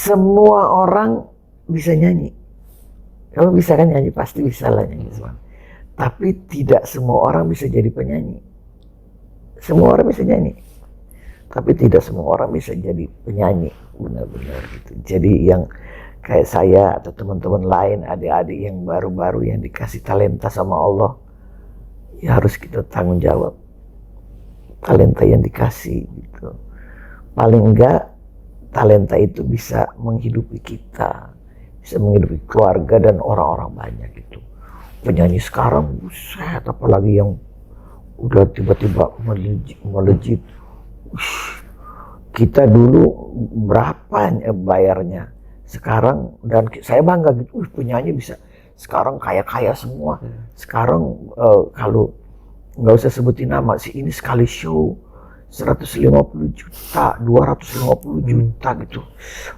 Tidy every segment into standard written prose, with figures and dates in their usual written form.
semua orang bisa nyanyi. Kalau bisa kan nyanyi, pasti bisa lah nyanyi semua. Tapi tidak semua orang bisa jadi penyanyi. Semua orang bisa nyanyi, tapi tidak semua orang bisa jadi penyanyi benar-benar gitu. Jadi yang kayak saya atau teman-teman lain, adik-adik yang baru-baru yang dikasih talenta sama Allah, ya harus kita tanggung jawab talenta yang dikasih gitu. Paling enggak talenta itu bisa menghidupi kita, bisa menghidupi keluarga dan orang-orang banyak gitu. Penyanyi sekarang, buset, apalagi yang udah tiba-tiba melejit. Kita dulu berapa bayarnya? Sekarang, dan saya bangga gitu, penyanyi bisa sekarang kaya-kaya semua. Sekarang kalau nggak usah sebutin nama, si ini sekali show 150 juta, 250 juta gitu.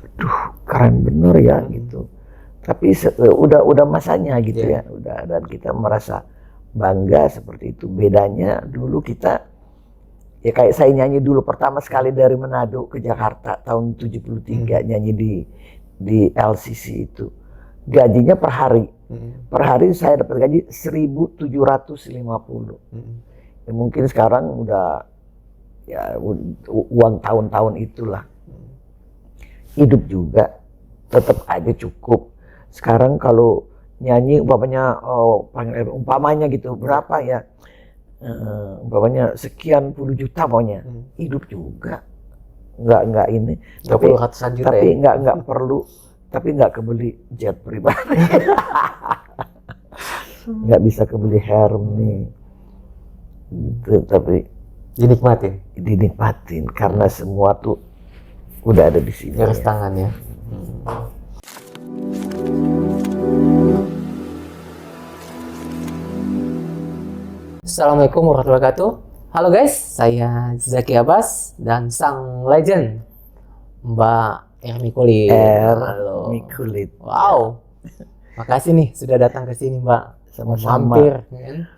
Aduh, keren bener ya gitu. Tapi udah masanya gitu ya, udah, dan kita merasa bangga seperti itu. Bedanya dulu kita, ya kayak saya nyanyi dulu pertama sekali dari Manado ke Jakarta tahun 73, nyanyi di LCC itu. Gajinya per hari. Per hari saya dapat gaji 1.750. Ya, mungkin sekarang udah ya uang tahun-tahun itulah. Hidup juga tetap aja cukup. Sekarang kalau nyanyi umpamanya gitu, berapa ya, umpamanya sekian puluh juta maunya, hidup juga nggak ini, tapi ratusan juta, tapi ya? nggak perlu, tapi nggak kebeli jet pribadi. Nggak bisa kebeli Hermes gitu, tapi dinikmatin karena semua tuh udah ada di sini. Garis tangan ya. Assalamualaikum warahmatullahi wabarakatuh. Halo guys, saya Zaki Abbas dan sang legend Mbak Ermi Kulit. Ermi Kulit. Wow. Makasih nih sudah datang ke sini, Mbak. Sama-sama. Mampir, kan?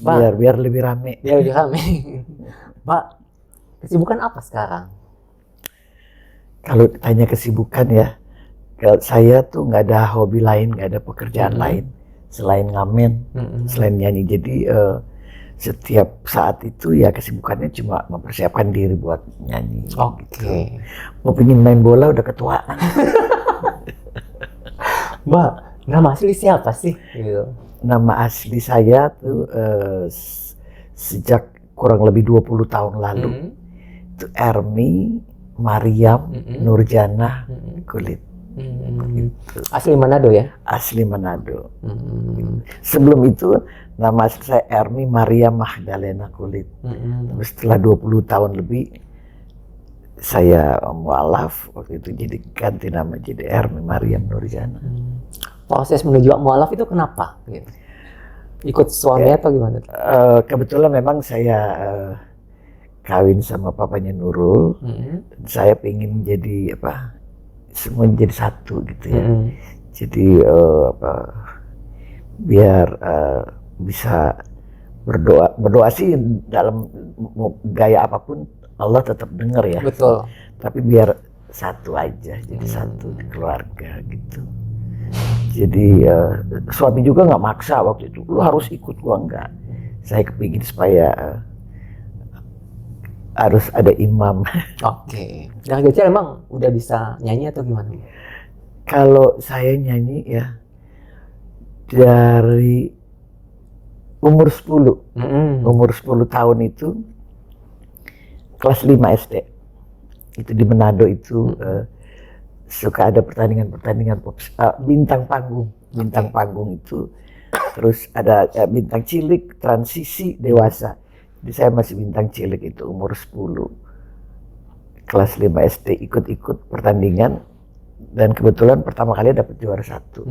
Mbak, biar lebih rame. Biar lebih rame. Mbak, kesibukan apa sekarang? Kalau tanya kesibukan ya, kalau saya tuh nggak ada hobi lain, nggak ada pekerjaan lain selain ngamen, selain nyanyi. Jadi setiap saat itu ya kesibukannya cuma mempersiapkan diri buat nyanyi. Oke. Gitu. Mau pengen main bola udah ketuaan. Mbak, nama asli siapa sih? Gitu. Nama asli saya tuh sejak kurang lebih 20 tahun lalu itu Ermi Mariam Nurjana Kulit. Gitu. Asli Manado ya? Asli Manado. Sebelum itu nama asli saya Ermi Mariam Magdalena Kulit. Terus setelah 20 tahun lebih saya mualaf, waktu itu jadi ganti nama jadi Ermi Mariam Nurjana. Proses menuju mualaf itu kenapa? Gitu. Ikut suami atau gimana? Kebetulan memang saya kawin sama papanya Nurul. Saya pengen jadi semua jadi satu gitu ya. Jadi biar bisa berdoa sih dalam gaya apapun Allah tetap dengar ya. Betul. Tapi biar satu aja, jadi satu keluarga gitu. Jadi suami juga nggak maksa waktu itu, lu harus ikut, gua enggak. Saya kepingin supaya harus ada imam. Oke. Dari kecil emang udah bisa nyanyi atau gimana? Kalau saya nyanyi ya dari umur 10. Umur 10 tahun itu kelas 5 SD. Itu di Manado itu suka ada pertandingan bintang panggung. Bintang panggung itu terus ada bintang cilik, transisi, dewasa. Jadi saya masih bintang cilik itu umur 10. Kelas 5 SD ikut-ikut pertandingan dan kebetulan pertama kali dapat juara 1.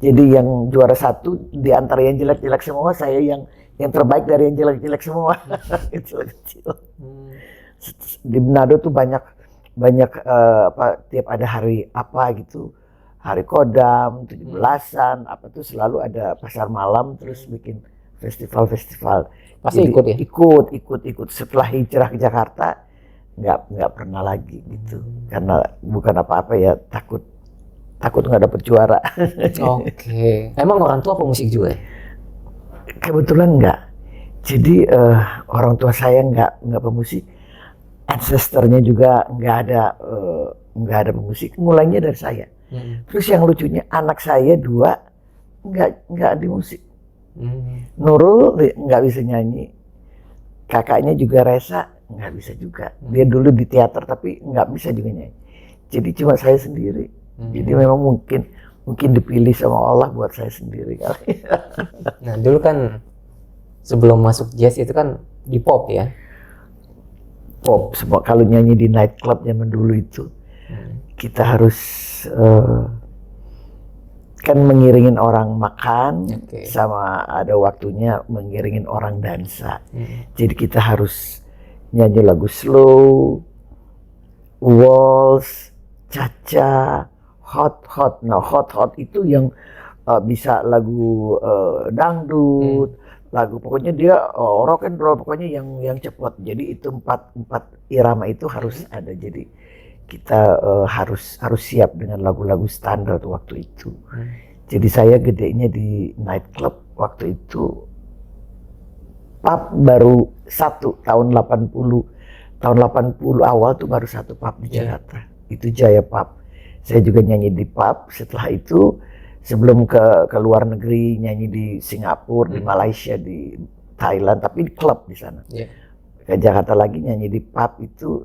Jadi yang juara 1 di antara yang jelek-jelek semua, saya yang terbaik dari yang jelek-jelek semua. Kecil-kecil. Di Manado tuh banyak tiap ada hari apa gitu. Hari Kodam, 17-an, tuh selalu ada pasar malam terus bikin festival-festival. Pasti jadi, ikut ya? Ikut. Setelah hijrah ke Jakarta, nggak pernah lagi gitu. Karena bukan apa-apa ya, takut nggak dapet juara. Oke. Emang orang tua pemusik juga ya? Kebetulan nggak. Jadi orang tua saya nggak pemusik, ancestornya juga nggak ada pemusik. Mulainya dari saya. Terus yang lucunya anak saya 2 nggak di musik. Nurul nggak bisa nyanyi, kakaknya juga Resa nggak bisa juga. Dia dulu di teater tapi nggak bisa juga nyanyi. Jadi cuma saya sendiri. Jadi memang mungkin dipilih sama Allah buat saya sendiri kali. Nah dulu kan sebelum masuk jazz itu kan di pop ya. Pop, semua kalau nyanyi di nightclub zaman dulu itu kita harus kan mengiringin orang makan, sama ada waktunya mengiringin orang dansa. Jadi kita harus nyanyi lagu slow, waltz, cha-cha, hot. Nah hot itu yang bisa lagu dangdut, lagu pokoknya dia rock and roll, pokoknya yang cepat. Jadi itu empat irama itu harus ada. Jadi kita harus siap dengan lagu-lagu standar waktu itu. Jadi saya gedenya di nightclub waktu itu. Pub baru 1 tahun 80 awal tuh baru 1 pub di Jakarta. Itu Jaya Pub. Saya juga nyanyi di pub. Setelah itu sebelum ke luar negeri, nyanyi di Singapura, di Malaysia, di Thailand, tapi di klub di sana. Ke Jakarta lagi nyanyi di pub itu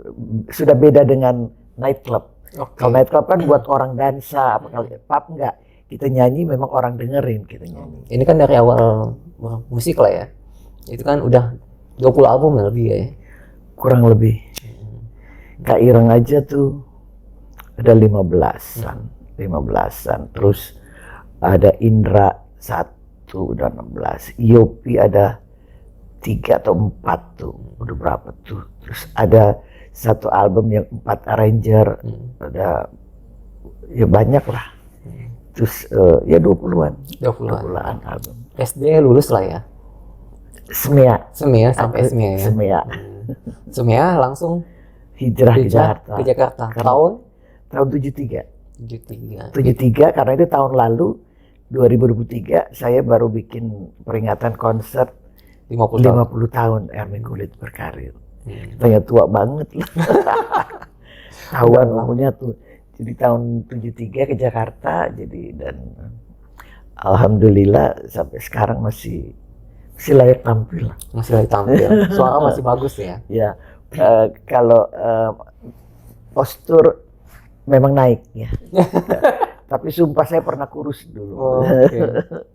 sudah beda dengan nightclub. Kalau nightclub kan buat orang dansa, kalau pub enggak. Kita nyanyi memang orang dengerin kita nyanyi. Ini kan dari awal musik lah ya. Itu kan udah 20 album lebih ya. Kurang lebih. Kak Ireng aja tuh ada 15-an. Terus ada Indra 1 udah 16. Yopi ada 3 atau 4 tuh. Udah berapa tuh. Terus ada 1 album yang 4 arranger. Ada ya banyak lah. Terus ya 20-an album. SD lulus lah ya. Semea sampai Semea ya. Semea langsung hijrah ke Jakarta. Tahun 73 73 karena itu tahun lalu 2023 saya baru bikin peringatan konser 50 tahun Erwin Kulit berkarir. Tanya tua banget lah. Tahuan umurnya tuh. Jadi tahun 73 ke Jakarta, jadi dan alhamdulillah sampai sekarang masih layak tampil. Suara masih bagus ya. Ya, kalau postur memang naik ya. Tapi sumpah saya pernah kurus dulu.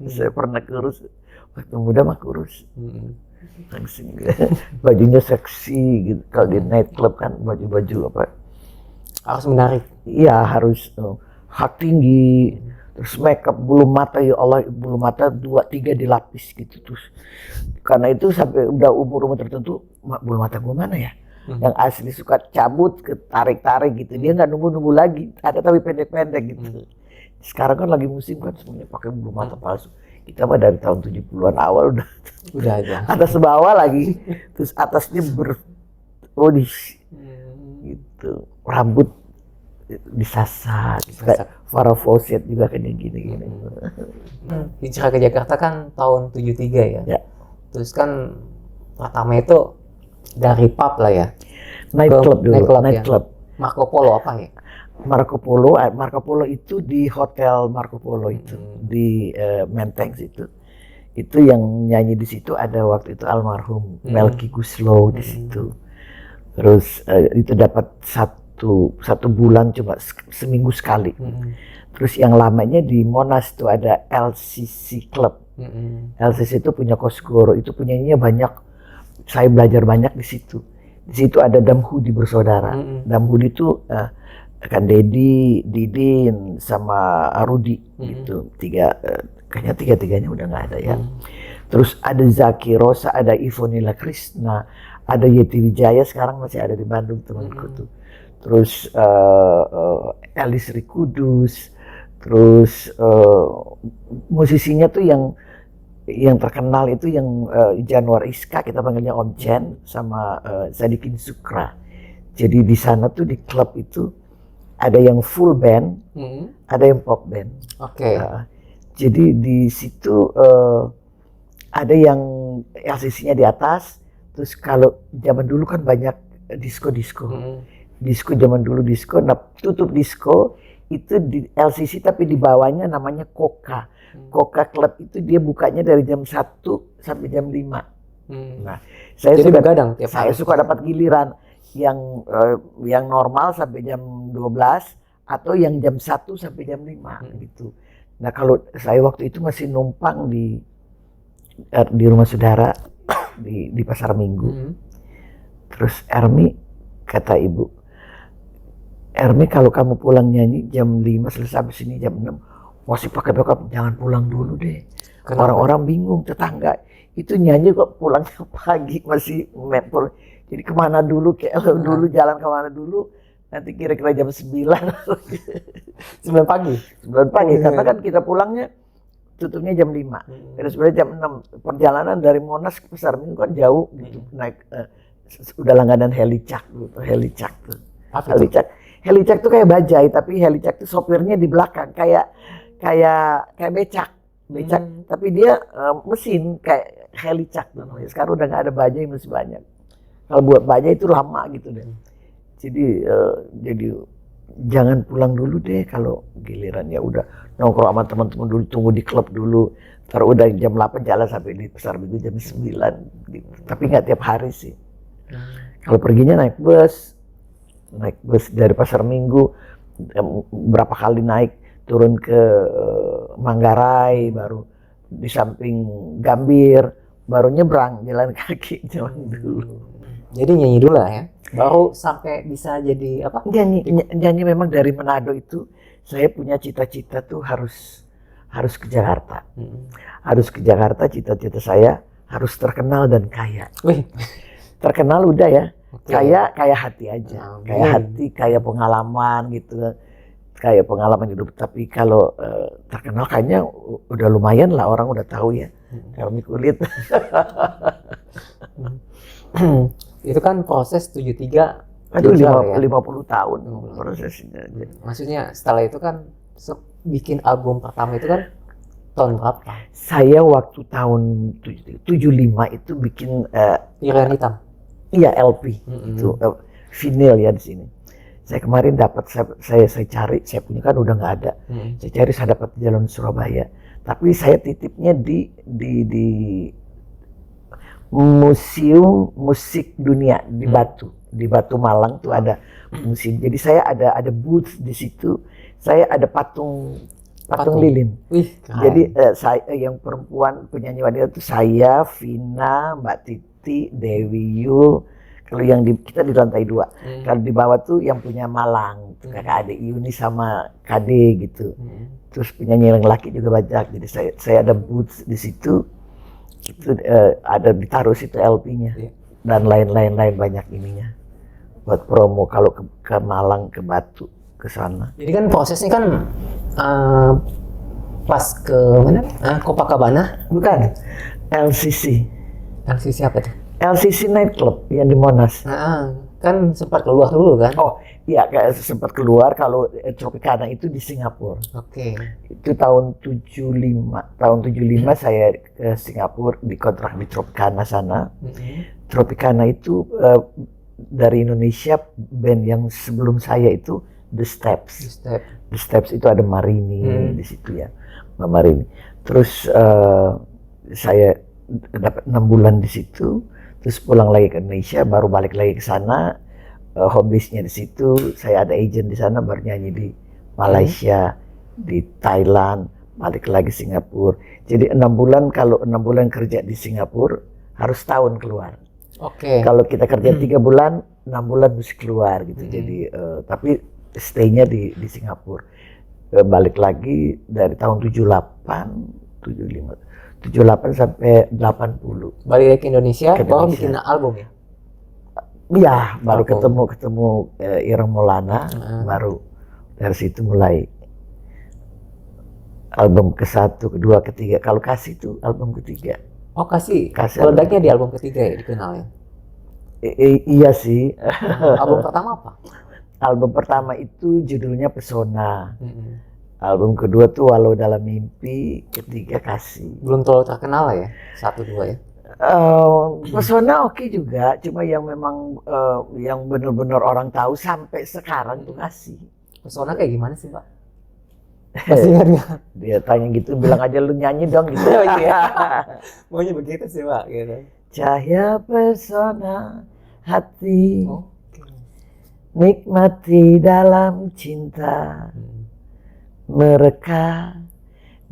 Saya pernah kurus. Waktu muda mah kurus. Langsung bajunya seksi gitu. Kalau di nightclub kan baju apa? Harus menarik. Iya harus hak tinggi, terus makeup, bulu mata ya Allah, bulu mata 2-3 dilapis gitu terus. Karena itu sampai udah umur tertentu, bulu mata gua mana ya? Yang asli suka cabut, tarik gitu. Dia nggak nunggu lagi, ada tapi pendek-pendek gitu. Sekarang kan lagi musim kan semuanya pakai bulu mata palsu. Kita mah dari tahun 70-an awal udah aja. Atas bawah lagi, terus atasnya gitu. Rambut disasar, kayak Farah Fawcett juga kayak gini. Hijrah ke Jakarta kan tahun 73 ya. Terus kan pertama itu dari pub lah ya. Nightclub dulu. Ya. Marco Polo apa ya? Marco Polo itu di Hotel Marco Polo itu di Menteng situ. Itu yang nyanyi di situ ada waktu itu almarhum Melky Guslow di situ. Terus itu dapat satu bulan cuma seminggu sekali. Terus yang lamanya di Monas tuh ada LCC Club. LCC itu punya Kosgoro, itu penyanyinya banyak. Saya belajar banyak di situ. Di situ ada Damhudi bersaudara. Damhudi itu kan Dedi, Didin sama Rudi gitu. Kayaknya tiga-tiganya udah nggak ada ya. Terus ada Zaki Rosa, ada Ivonila Krishna, ada Yeti Wijaya, sekarang masih ada di Bandung temanku tuh. Terus Elis Rikudus, terus musisinya tuh yang terkenal itu yang Januar Iska, kita panggilnya Om Chen, sama Sadikin Sukra. Jadi di sana tuh di klub itu ada yang full band, ada yang pop band. Oke. Jadi di situ ada yang LCC-nya di atas. Terus kalau zaman dulu kan banyak disco-disco. Disco zaman dulu disco. Nah, tutup disco itu di LCC tapi di bawahnya namanya Coca. Coca Club itu dia bukanya dari jam 1 sampai jam 5. Nah, saya Jadi suka begadang tiap saya hari. suka dapat giliran yang normal sampai jam 12 atau yang jam 1 sampai jam 5 gitu. Nah, kalau saya waktu itu masih numpang di rumah saudara di Pasar Minggu. Terus Ermi kata ibu, Ermi kalau kamu pulang nyanyi jam 5 selesai habis ini jam 6 masih pakai backup, jangan pulang dulu deh. Kenapa? Orang-orang bingung, tetangga itu nyanyi kok pulangnya pagi masih mepul. Jadi kemana dulu, kalau dulu jalan kemana dulu, nanti kira-kira jam 9. 9 pagi. 9 pagi, karena kan kita pulangnya tutupnya jam 5. Terus sebenarnya jam 6. Perjalanan dari Monas ke Pasar Minggu kan jauh gitu. Naik udah langganan Helicak gitu. Helicak tuh. Helicak tuh kayak bajai, tapi Helicak tuh sopirnya di belakang kayak becak. Tapi dia mesin kayak Helicak namanya. Sekarang udah nggak ada bajai, masih banyak. Kalau buat bajai itu lama gitu deh. Jadi jangan pulang dulu deh kalau giliran, ya udah nongkrong sama teman-teman dulu, tunggu di klub dulu. Ntar udah jam 8 jalan sampai di Pasar Minggu jam 9 gitu. Tapi nggak tiap hari sih. Kalau perginya naik bus dari Pasar Minggu, berapa kali naik turun ke Manggarai, baru di samping Gambir, baru nyebrang jalan kaki zaman dulu. Jadi nyanyi dulu lah ya, baru sampai bisa jadi apa? Nyanyi memang dari Manado itu saya punya cita-cita tuh harus ke Jakarta. Harus ke Jakarta, cita-cita saya harus terkenal dan kaya. Terkenal udah ya, kaya hati aja. Kayak hati, kayak pengalaman gitu. Kayak pengalaman hidup, tapi kalau terkenal kayaknya udah lumayan lah, orang udah tahu ya. Kami kulit. Itu kan proses 73. Aduh, ya? 50 tahun prosesnya. Maksudnya setelah itu kan bikin album pertama itu kan tahun berapa? Saya waktu tahun 75 itu bikin Irian Hitam. Iya, LP. Itu vinyl ya di sini. Saya kemarin dapat, saya cari, saya punya kan udah nggak ada. Saya cari, saya dapat di Jalan Surabaya. Tapi saya titipnya di Museum Musik Dunia di Batu Malang tuh ada museum. Jadi saya ada booth di situ. Saya ada patung lilin. Jadi saya yang perempuan penyanyi wanita itu saya, Vina, Mbak Titi, Dewi Yul. Kalau yang kita di lantai 2. Kalau di bawah tuh yang punya Malang, tuh kakak adik Yuni sama Kade gitu. Terus penyanyi yang laki juga banyak. Jadi saya ada booth di situ. Itu ada ditaruh situ LP-nya dan lain-lain banyak ininya buat promo kalau ke Malang, ke Batu, ke sana. Jadi kan prosesnya kan pas ke mana? Copacabana? Bukan, LCC. LCC apa tuh? LCC Nightclub yang di Monas. Kan sempat keluar dulu kan? Oh iya, sempat keluar. Kalau Tropicana itu di Singapura. Oke. Itu tahun 75. Tahun 75 saya ke Singapura, dikontrak di Tropicana sana. Tropicana itu dari Indonesia, band yang sebelum saya itu The Steps. The Steps itu ada Marini di situ ya, Mbak Marini. Terus saya dapat 6 bulan di situ. Terus pulang lagi ke Indonesia, baru balik lagi ke sana. Hobisnya di situ, saya ada agent di sana, baru nyanyi di Malaysia, di Thailand, balik lagi Singapura. Jadi 6 bulan, kalau 6 bulan kerja di Singapura, harus tahun keluar. Oke. Kalau kita kerja 3 bulan, 6 bulan mesti keluar gitu. Jadi tapi stay-nya di Singapura. Balik lagi dari tahun 78 sampai 80. Balik lagi ke Indonesia, baru bikin album ya? Iya, baru ketemu Ireng Maulana, baru dari situ mulai album ke-1, ke-2, ke-3. Kalau Kasih itu album ke-3. Oh, Kasih. Meledaknya di album ke-3 ya, dikenal ya? Iya sih. Album pertama apa? Album pertama itu judulnya Pesona. Mm-mm. Album kedua tuh Walau Dalam Mimpi, ketiga Kasih. Belum terlalu terkenal lah ya, 1, 2 ya. Pesona oke juga, cuma yang memang yang benar-benar orang tahu sampai sekarang tuh Kasih. Pesona kayak gimana sih, Pak? Masih ingat nggak? Dia tanya gitu, bilang aja lu nyanyi dong gitu. Oh, iya. Maunya begitu sih, Pak, gitu. Cahaya pesona hati, Oke. nikmati dalam cinta, mereka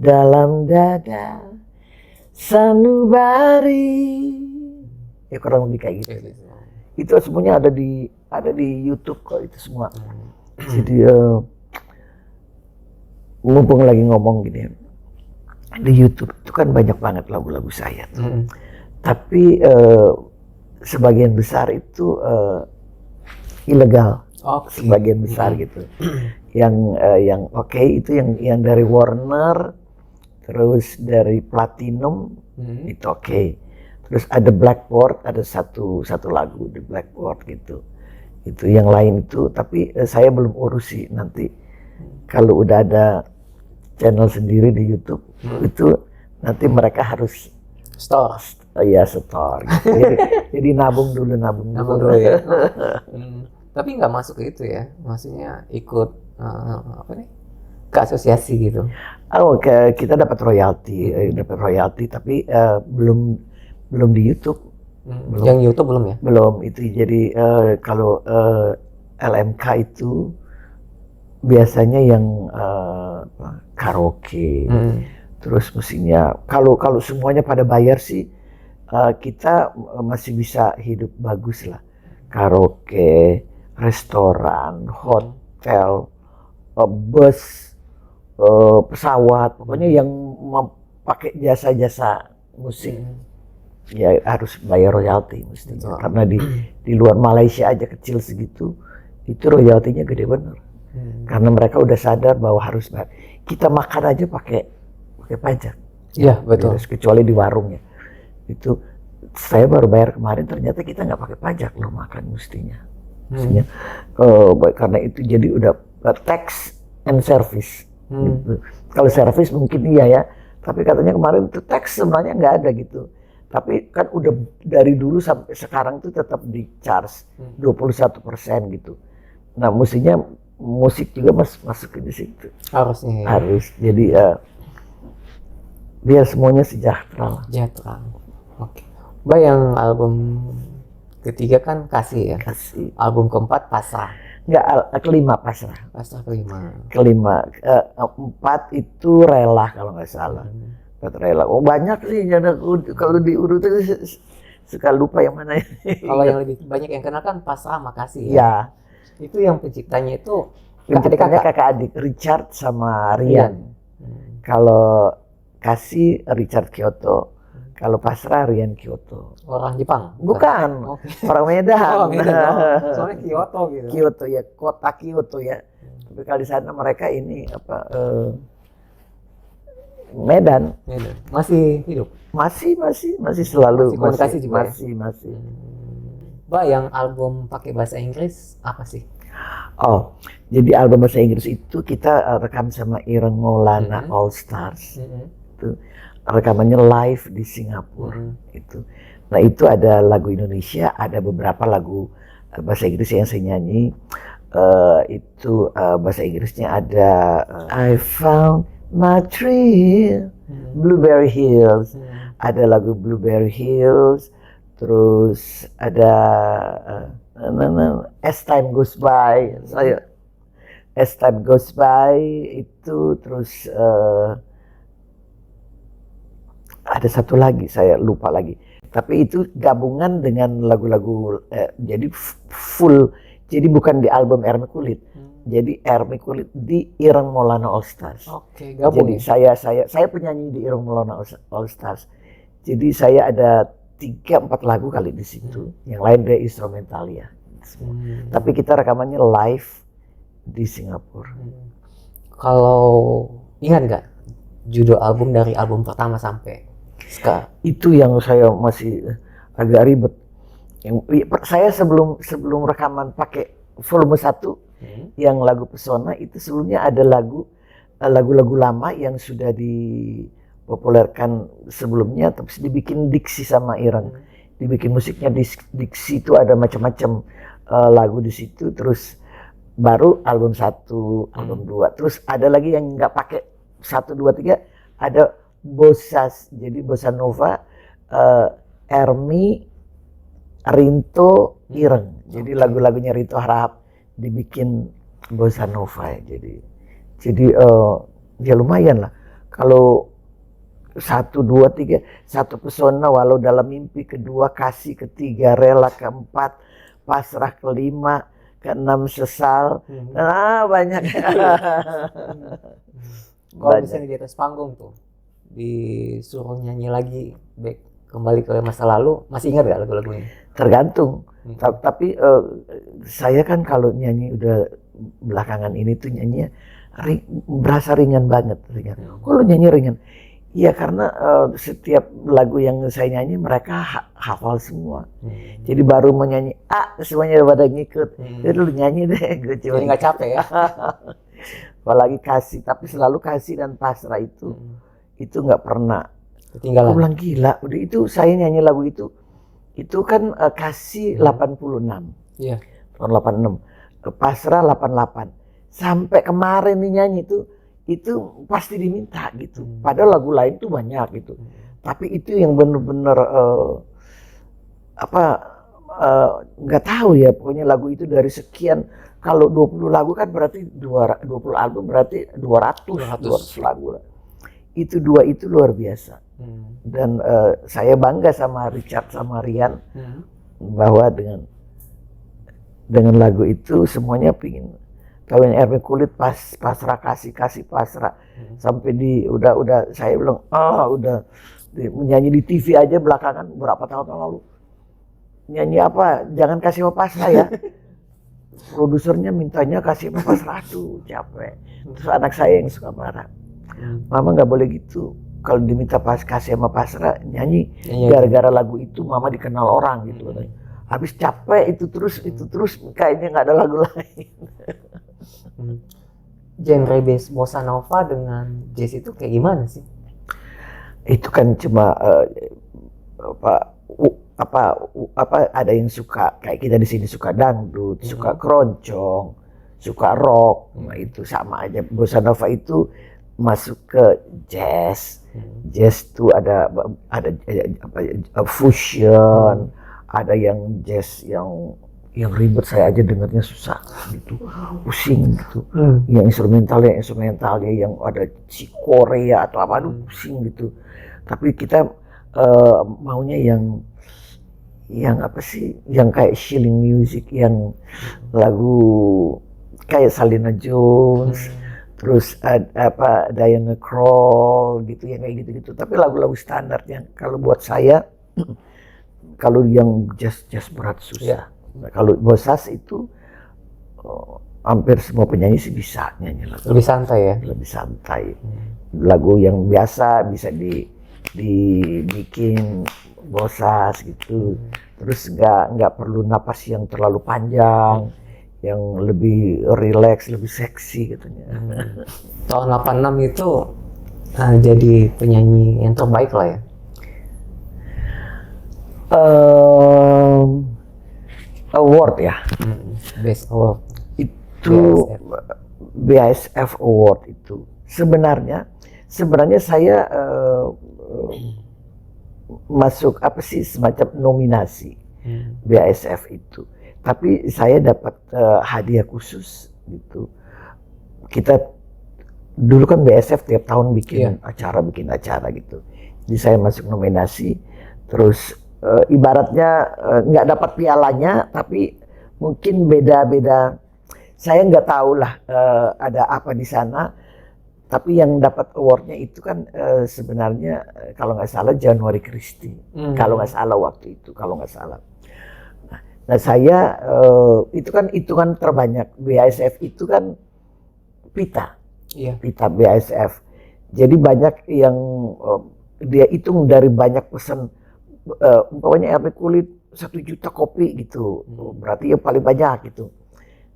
dalam dada, sanubari. Ya kurang lebih kayak gitu. Itu semuanya ada di YouTube kok itu semua. Jadi mumpung lagi ngomong gini, di YouTube itu kan banyak banget lagu-lagu saya. Tapi sebagian besar itu ilegal. Okay. Sebagian besar gitu. Yang oke, itu yang dari Warner, terus dari Platinum itu oke. Terus ada Blackboard, ada satu lagu di Blackboard gitu. Itu yang lain itu, tapi saya belum urusi nanti. Kalau udah ada channel sendiri di YouTube, itu nanti mereka harus store. Iya, store. Gitu. Jadi nabung dulu ya. Tapi nggak masuk ke itu ya, maksudnya ikut apa nih, ke asosiasi gitu. Oh, kita dapat royalti, tapi belum di YouTube. Belum. Yang YouTube belum ya? Belum, itu jadi kalau LMK itu biasanya yang karaoke, terus musiknya. Kalau semuanya pada bayar sih, kita masih bisa hidup bagus lah. Karaoke, restoran, hotel, bus, pesawat, pokoknya yang pakai jasa-jasa musik. Ya harus bayar royalti mestinya. Karena di luar Malaysia aja kecil segitu, itu royaltinya gede bener. Karena mereka udah sadar bahwa harus bayar. Kita makan aja pakai pajak. Iya, betul. Kecuali di warung ya. Itu saya baru bayar kemarin, ternyata kita nggak pakai pajak loh makan mestinya. Karena itu jadi udah tax and service. Gitu. Kalau service mungkin iya ya, tapi katanya kemarin itu tax sebenarnya nggak ada gitu. Tapi kan udah dari dulu sampai sekarang tuh tetap di charge 21% gitu. Nah, mestinya musik juga masuk di situ. Harusnya. Ya. Harus. Jadi biar semuanya sejahtera lah. Sejahtera. Oke. Mbak, yang album ketiga kan Kasih ya. Kasih. Album keempat Pasrah. Enggak, kelima Pasrah. Pasrah kelima. Kelima, 4 itu Rela kalau nggak salah. Rela. Oh banyak sih, kalau diurutin suka lupa yang mana. Kalau yang lebih banyak yang kenal kan Pasrah sama Kasih ya. Ya. Itu yang penciptanya itu penciptanya kakak adik, Richard sama Rian. Kalau Kasih Richard Kyoto, kalau Pasrah Rian Kyoto. Orang Jepang? Bukan. Orang Medan. Oh, Medan. Soalnya Kyoto gitu. Kyoto ya, kota Kyoto ya. Tapi kalau di sana mereka ini apa? Medan. Masih hidup? Masih selalu. Masih komunikasi juga masih. Mbak, yang album pakai bahasa Inggris apa sih? Oh, jadi album bahasa Inggris itu kita rekam sama Ireng Maulana All Stars. Itu rekamannya live di Singapura. Itu. Nah, itu ada lagu Indonesia, ada beberapa lagu bahasa Inggris yang saya nyanyi. Itu bahasa Inggrisnya ada I Found My Thrill, Blueberry Hills. Ada lagu Blueberry Hills. Terus ada As Time Goes By. As Time Goes By itu, terus ada satu lagi saya lupa lagi. Tapi itu gabungan dengan lagu-lagu jadi full. Jadi bukan di album Ermi Kulit. Jadi Ermi Kulit di Ireng Maulana All Stars. Oke, gabung. Jadi saya penyanyi di Ireng Maulana All Stars. Jadi saya ada 3-4 lagu kali di situ. Yang lain dia instrumental ya. Tapi kita rekamannya live di Singapura. Kalau ingat nggak judul album dari album pertama sampai sekarang? Itu yang saya masih agak ribet. Saya sebelum rekaman pakai volume 1 yang lagu Pesona itu sebelumnya ada lagu-lagu lama yang sudah dipopulerkan sebelumnya, terus dibikin diksi sama Ireng. Dibikin musiknya diksi itu ada macam-macam lagu di situ, terus baru album 1, album 2, terus ada lagi yang nggak pakai 1, 2, 3, ada Bossas, jadi Bossa Nova, Ermi, Rinto, Ireng. Jadi lagu-lagunya Rinto Harahap dibikin Bossa Nova ya. Jadi ya lumayan lah. Kalau 1, 2, 3, 1 Pesona, Walau Dalam Mimpi, kedua Kasih, ketiga Rela, keempat Pasrah, kelima, keenam Sesal. Banyak. Kalau misalnya di atas panggung tuh disuruh nyanyi lagi kembali ke masa lalu, masih ingat gak lagu-lagunya? Tergantung. Tapi saya kan kalau nyanyi udah belakangan ini tuh nyanyinya berasa ringan banget. Kalau nyanyi ringan, ya karena setiap lagu yang saya nyanyi mereka hafal semua. Jadi baru mau nyanyi semuanya pada ngikut. Jadi lu nyanyi deh, gue coba. Jadi nggak capek ya? Apalagi Kasih, tapi selalu Kasih dan Pasrah itu nggak pernah ketinggalan. Aku bilang gila, udah itu saya nyanyi lagu itu kan Kasih 86, Iya. tahun 86, Pasrah 88, sampai kemarin nih nyanyi itu pasti diminta gitu. Padahal lagu lain tuh banyak gitu, tapi itu yang bener-bener nggak tahu ya, pokoknya lagu itu dari sekian, kalau 20 lagu kan berarti 20 album berarti 200 lagu lah. Itu dua itu luar biasa. Dan saya bangga sama Richard sama Rian bahwa dengan lagu itu semuanya pingin kawin Ermi Kulit, Pasrah, Kasih Pasrah, sampai udah saya bilang udah menyanyi di TV aja belakangan berapa tahun lalu, nyanyi apa jangan Kasih Pasrah ya. Produsernya mintanya Kasih Pasrah tuh capek. Terus anak saya yang suka marah, Mama nggak boleh gitu. Kalau diminta Kasih sama Pasrah nyanyi, gara-gara lagu itu Mama dikenal orang gitu. Habis capek itu terus kayaknya nggak ada lagu lain. Genre Bossa Nova dengan jazz itu kayak gimana sih? Itu kan cuma ada yang suka kayak kita di sini suka dangdut, suka keroncong, suka rock, nah itu sama aja. Bossa Nova itu masuk ke jazz. Jazz tuh ada fusion, ada yang jazz yang ribet, saya aja dengarnya susah gitu, pusing gitu. Yang instrumentalnya yang ada si Korea atau apa, pusing gitu. Tapi kita maunya yang apa sih, yang kayak chilling music, yang lagu kayak Salina Jones, terus Diana Krall gitu, yang kayak gitu-gitu. Tapi lagu-lagu standar yang kalau buat saya kalau yang jazz berat susah. Nah, kalau Bossas itu hampir semua penyanyi sih bisa nyanyi lagu. Lebih santai ya? Lebih santai. Lagu yang biasa bisa dibikin Bossas gitu. Terus nggak perlu napas yang terlalu panjang, yang lebih rileks, lebih seksi gitu. Tahun 86 itu jadi penyanyi yang terbaik lah ya? Award ya, Best Award itu BASF Award itu sebenarnya saya masuk apa sih semacam nominasi BASF itu, tapi saya dapat hadiah khusus gitu. Kita dulu kan BASF tiap tahun bikin acara gitu, jadi saya masuk nominasi. Terus ibaratnya nggak dapat pialanya, tapi mungkin beda-beda. Saya nggak tahu lah ada apa di sana. Tapi yang dapat awardnya itu kan sebenarnya kalau nggak salah January Christie. Kalau nggak salah waktu itu, kalau nggak salah. Nah saya itu kan hitungan terbanyak BASF itu kan pita BASF. Jadi banyak yang dia hitung dari banyak pesan. Umpamanya Ermi Kulit 1 juta kopi gitu, berarti yang paling banyak gitu.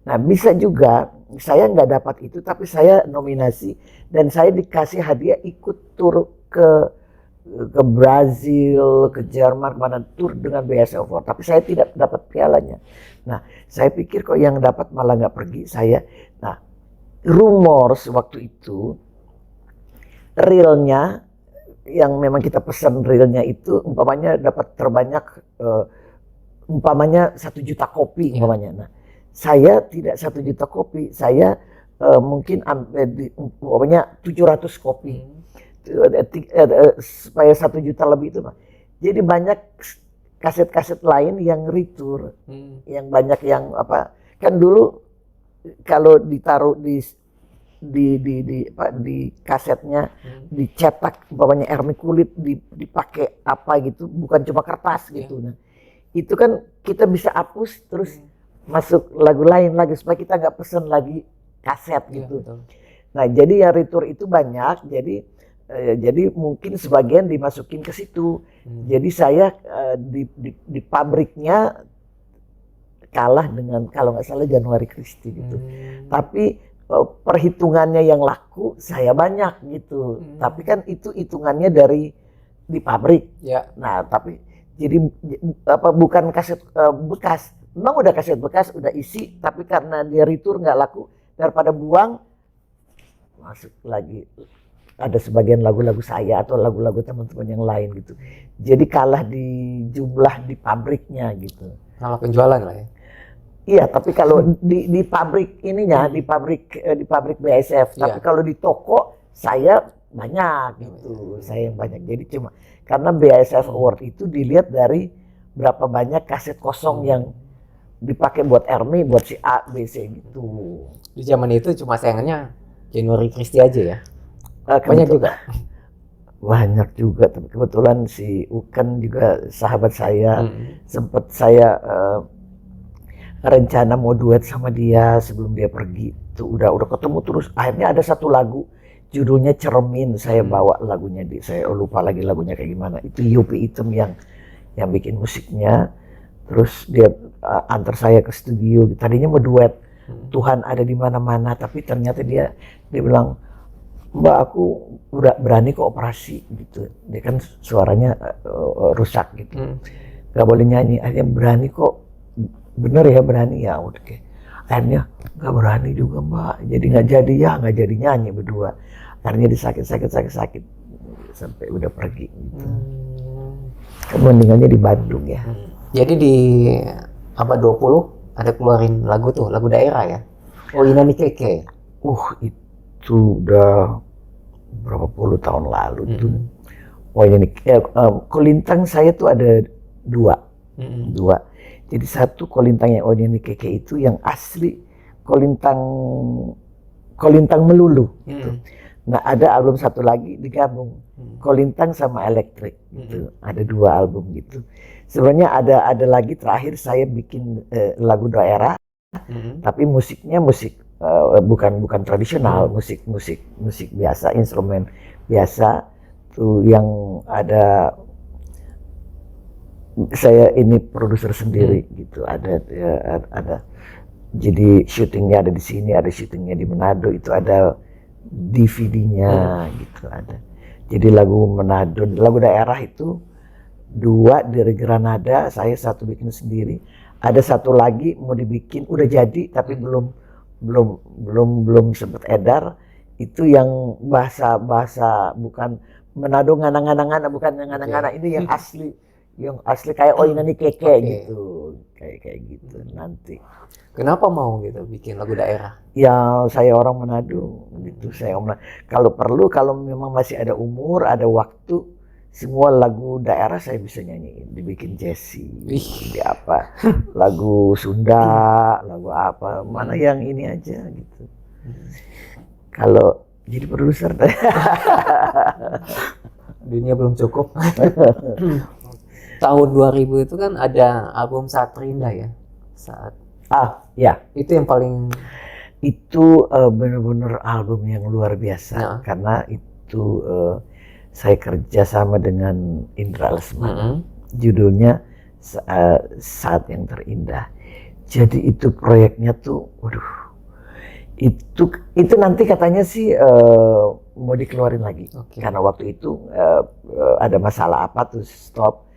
Nah bisa juga saya nggak dapat itu, tapi saya nominasi dan saya dikasih hadiah ikut tur ke Brazil, ke Jerman, mana tur dengan BSF Award, tapi saya tidak dapat pialanya. Nah saya pikir kok yang dapat malah nggak pergi saya. Nah rumor waktu itu realnya yang memang kita pesan realnya itu umpamanya dapat terbanyak umpamanya 1 juta kopi umpamanya. Nah saya tidak 1 juta kopi, saya mungkin umpamanya 700 kopi supaya 1 juta lebih itu. Jadi banyak kaset-kaset lain yang retur, yang banyak yang apa kan dulu kalau ditaruh di kasetnya dicetak umpamanya ermi kulit dipakai apa gitu, bukan cuma kertas gitu. Nah itu kan kita bisa hapus terus masuk lagu lain lagi supaya kita nggak pesen lagi kaset gitu. Nah jadi yang retur itu banyak, jadi mungkin sebagian dimasukin ke situ. Jadi saya di pabriknya kalah dengan kalau nggak salah Januari Christie gitu. Tapi perhitungannya yang laku saya banyak gitu. Tapi kan itu hitungannya dari di pabrik. Nah tapi jadi apa bukan kaset bekas. Memang udah kaset bekas udah isi, tapi karena dia retur nggak laku, daripada buang masuk lagi ada sebagian lagu-lagu saya atau lagu-lagu teman-teman yang lain gitu. Jadi kalah di jumlah di pabriknya gitu. Kalah penjualan lah ya. Iya, tapi kalau di pabrik ininya, di pabrik BSF, tapi kalau di toko saya banyak gitu, saya yang banyak. Jadi cuma karena BSF Award itu dilihat dari berapa banyak kaset kosong yang dipakai buat Ermi, buat si A, B, C gitu. Di zaman itu cuma sayangannya Januari Christie aja ya? Banyak juga? Banyak juga, tapi kebetulan si Uken juga sahabat saya. Sempat saya rencana mau duet sama dia sebelum dia pergi. Tuh udah ketemu terus. Akhirnya ada satu lagu judulnya Cermin, saya bawa lagunya saya lupa lagi lagunya kayak gimana. Itu Yopi Item yang bikin musiknya. Terus dia antar saya ke studio. Tadinya mau duet Tuhan ada di mana-mana, tapi ternyata dia bilang, Mbak aku udah berani kok operasi gitu. Dia kan suaranya rusak gitu, nggak boleh nyanyi. Akhirnya berani kok, bener ya berani ya. Udah kayak akhirnya nggak berani juga Mbak. Jadi nggak jadi nyanyi berdua. Akhirnya disakit sampai udah pergi gitu. Kemudiannya di Bandung ya. Jadi di abad 20 ada keluarin lagu tuh, lagu daerah ya. Oh Inani Keke. Itu udah berapa puluh tahun lalu tuh. Oh ini Kolintang saya tuh ada dua. Jadi satu Kolintang yang Inani Keke itu yang asli Kolintang melulu gitu. Nah ada album satu lagi digabung Kolintang sama Elektrik gitu. Ada 2 album gitu. Sebenarnya ada lagi terakhir saya bikin lagu daerah, tapi musiknya bukan tradisional, musik biasa, instrumen biasa tuh yang ada. Saya ini produser sendiri gitu, ada jadi syutingnya ada di sini, ada syutingnya di Manado, itu ada DVD-nya gitu ada. Jadi lagu Manado, lagu daerah itu 2 dari Granada, saya 1 bikin sendiri. Ada 1 lagi mau dibikin, udah jadi tapi belum sempat edar. Itu yang bahasa bukan Manado ngana-ngana, bukan yang ngana-ngana, ini yang asli kayak Inani Keke gitu, kayak gitu nanti. Kenapa mau gitu bikin lagu daerah? Ya saya orang Manado gitu, kalau memang masih ada umur, ada waktu, semua lagu daerah saya bisa nyanyiin, dibikin Jesse, di apa, lagu Sunda, lagu apa, mana yang ini aja gitu. Kalau jadi produser, dunia belum cukup. Tahun 2000 itu kan ada album Satrinda ya, ya itu yang paling itu benar-benar album yang luar biasa karena itu saya kerja sama dengan Indra Lesmana. Judulnya saat yang terindah. Jadi itu proyeknya tuh, waduh, itu nanti katanya sih mau dikeluarin lagi. Karena waktu itu ada masalah apa tuh stop.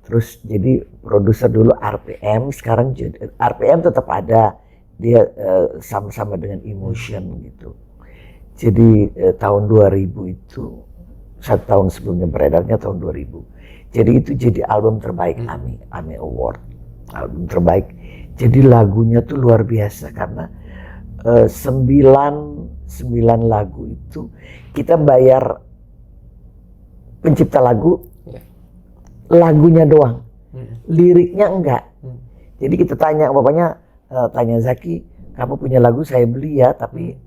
Terus jadi produser dulu RPM, sekarang RPM tetap ada, dia sama-sama dengan Emotion gitu. Jadi tahun 2000 itu, 1 tahun sebelumnya beredarnya tahun 2000. Jadi itu jadi album terbaik AMI Award, album terbaik. Jadi lagunya tuh luar biasa karena 9 lagu itu kita bayar pencipta lagu, lagunya doang, liriknya enggak. Jadi kita tanya, bapaknya tanya Zaki, kamu punya lagu saya beli ya, tapi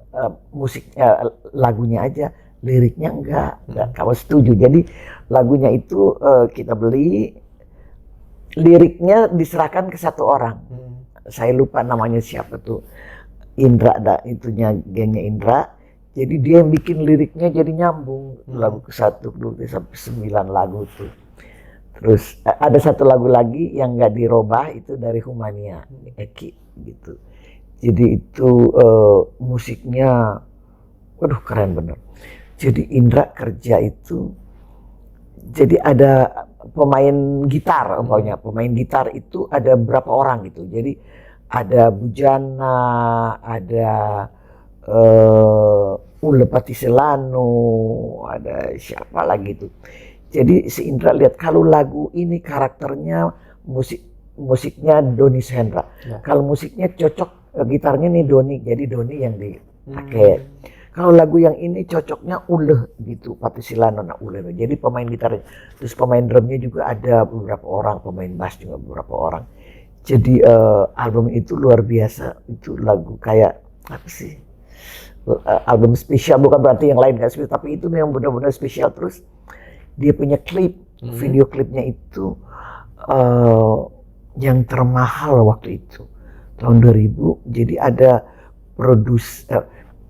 musiknya lagunya aja, liriknya enggak. Kamu setuju? Jadi lagunya itu kita beli, liriknya diserahkan ke satu orang. Saya lupa namanya siapa tuh, Indra, itunya gengnya Indra. Jadi dia yang bikin liriknya jadi nyambung, lagu ke 1, 2, 3 sampai 9 lagu tuh. Terus ada satu lagu lagi yang nggak dirubah, itu dari Humania, Eki gitu. Jadi itu musiknya, waduh keren bener. Jadi Indra kerja itu, jadi ada pemain gitar, pemain gitar itu ada berapa orang gitu. Jadi ada Bujana, ada Ule Patiselano, ada siapa lagi tuh. Jadi si Indra lihat kalau lagu ini karakternya musiknya Doni Shendra. Kalau musiknya cocok gitarnya nih Doni, jadi Doni yang dipakai. Kalau lagu yang ini cocoknya Ule gitu, Patisilano, Ule. Jadi pemain gitarnya, terus pemain drumnya juga ada beberapa orang, pemain bass juga beberapa orang. Jadi album itu luar biasa. Itu lagu kayak apa sih? Album spesial, bukan berarti yang lain nggak spesial, tapi itu yang benar-benar spesial. Terus dia punya klip, video klipnya itu yang termahal waktu itu tahun 2000. Jadi ada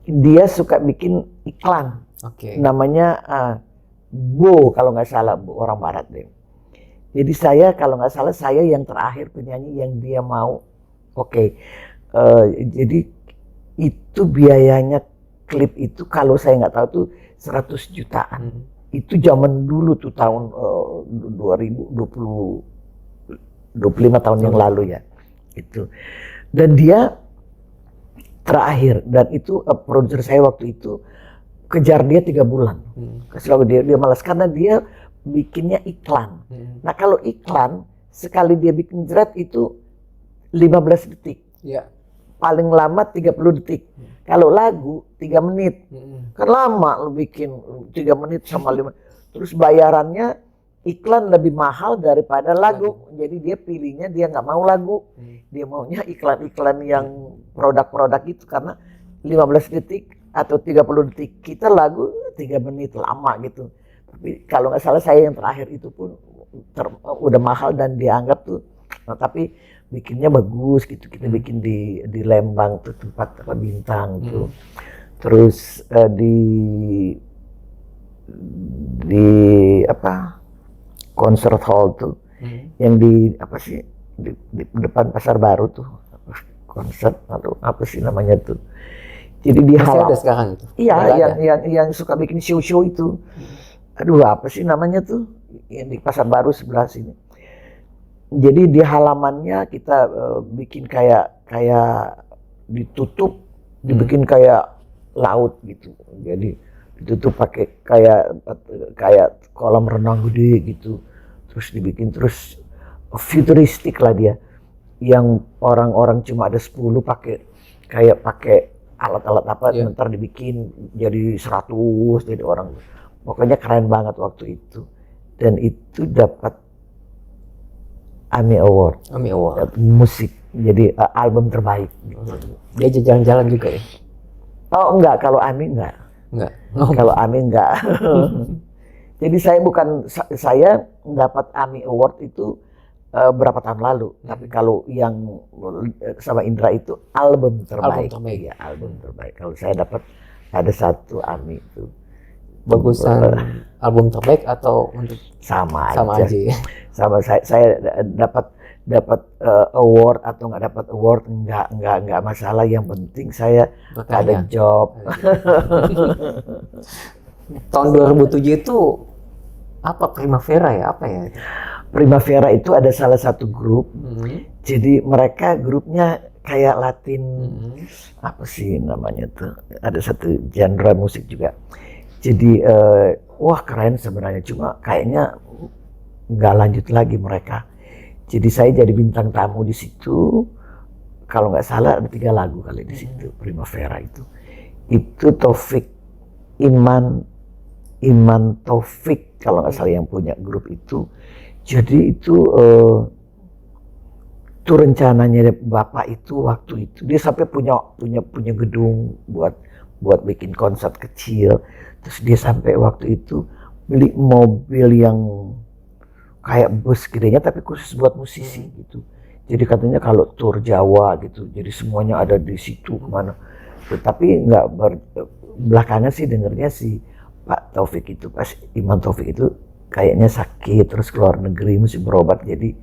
dia suka bikin iklan, namanya Bo kalau nggak salah, Bo, orang barat deh. Jadi saya kalau nggak salah saya yang terakhir penyanyi yang dia mau. Jadi itu biayanya klip itu kalau saya nggak tahu tuh 100 jutaan. Itu zaman dulu tuh tahun 25 tahun yang lalu ya. Itu. Dan dia terakhir, dan itu produser saya waktu itu kejar dia 3 bulan. Selalu dia malas karena dia bikinnya iklan. Nah kalau iklan sekali dia bikin jerat itu 15 detik. Paling lama 30 detik. Kalau lagu 3 menit. Kan lama lu bikin 3 menit sama 5. Terus bayarannya iklan lebih mahal daripada lagu. Jadi dia pilihnya, dia nggak mau lagu. Dia maunya iklan-iklan yang produk-produk itu karena 15 detik atau 30 detik. Kita lagu 3 menit lama gitu. Tapi kalau nggak salah saya yang terakhir itu pun udah mahal dan dianggap tuh. Tapi bikinnya bagus gitu. Kita bikin di Lembang tuh tempat bintang tuh. Terus di apa? Concert hall tuh, yang di apa sih di depan Pasar Baru tuh, konser atau apa sih namanya tuh. Jadi di halaman. Ada sekarang itu. Iya, yang suka bikin show-show itu. Aduh, apa sih namanya tuh? Yang di Pasar Baru sebelah sini. Jadi di halamannya kita bikin kayak ditutup, dibikin kayak laut gitu. Jadi ditutup pakai kayak kolam renang gede gitu, terus dibikin terus futuristik lah dia, yang orang-orang cuma ada 10 pakai alat-alat apa, ntar dibikin jadi 100 jadi orang, pokoknya keren banget waktu itu. Dan itu dapat AMI Award musik, jadi album terbaik gitu. Dia jalan-jalan juga ya? Oh enggak, kalau AMI enggak. Kalau AMI enggak. Jadi saya dapat AMI Award itu berapa tahun lalu. Tapi kalau yang sama Indra itu album terbaik. Ya, album terbaik. Kalau saya dapat ada 1 AMI itu. Bagusan album terbaik atau untuk sama aja. Sama aja. Sama saya dapat dapat award atau nggak dapat award nggak masalah, yang penting saya ada Berkarya. job. Tahun 2007 itu apa Primavera ya? Apa ya? Primavera itu ada salah satu grup, Hmm. jadi mereka grupnya kayak Latin, Hmm. apa sih namanya tuh, ada satu genre musik juga. Jadi wah keren sebenarnya, cuma kayaknya nggak lanjut lagi mereka. Jadi saya jadi bintang tamu di situ. Kalau nggak salah ada 3 lagu kali di situ Primavera itu. Itu Taufik Iman Taufik kalau nggak salah yang punya grup itu. Jadi itu rencananya Bapak itu waktu itu dia sampai punya gedung buat bikin konser kecil. Terus dia sampai waktu itu beli mobil yang kayak bus gedenya tapi khusus buat musisi gitu. Jadi katanya kalau tur Jawa gitu, jadi semuanya ada di situ kemana. Tapi nggak belakangan sih dengernya si Pak Taufik itu, pas Iman Taufik itu kayaknya sakit terus keluar negeri mesti berobat, jadi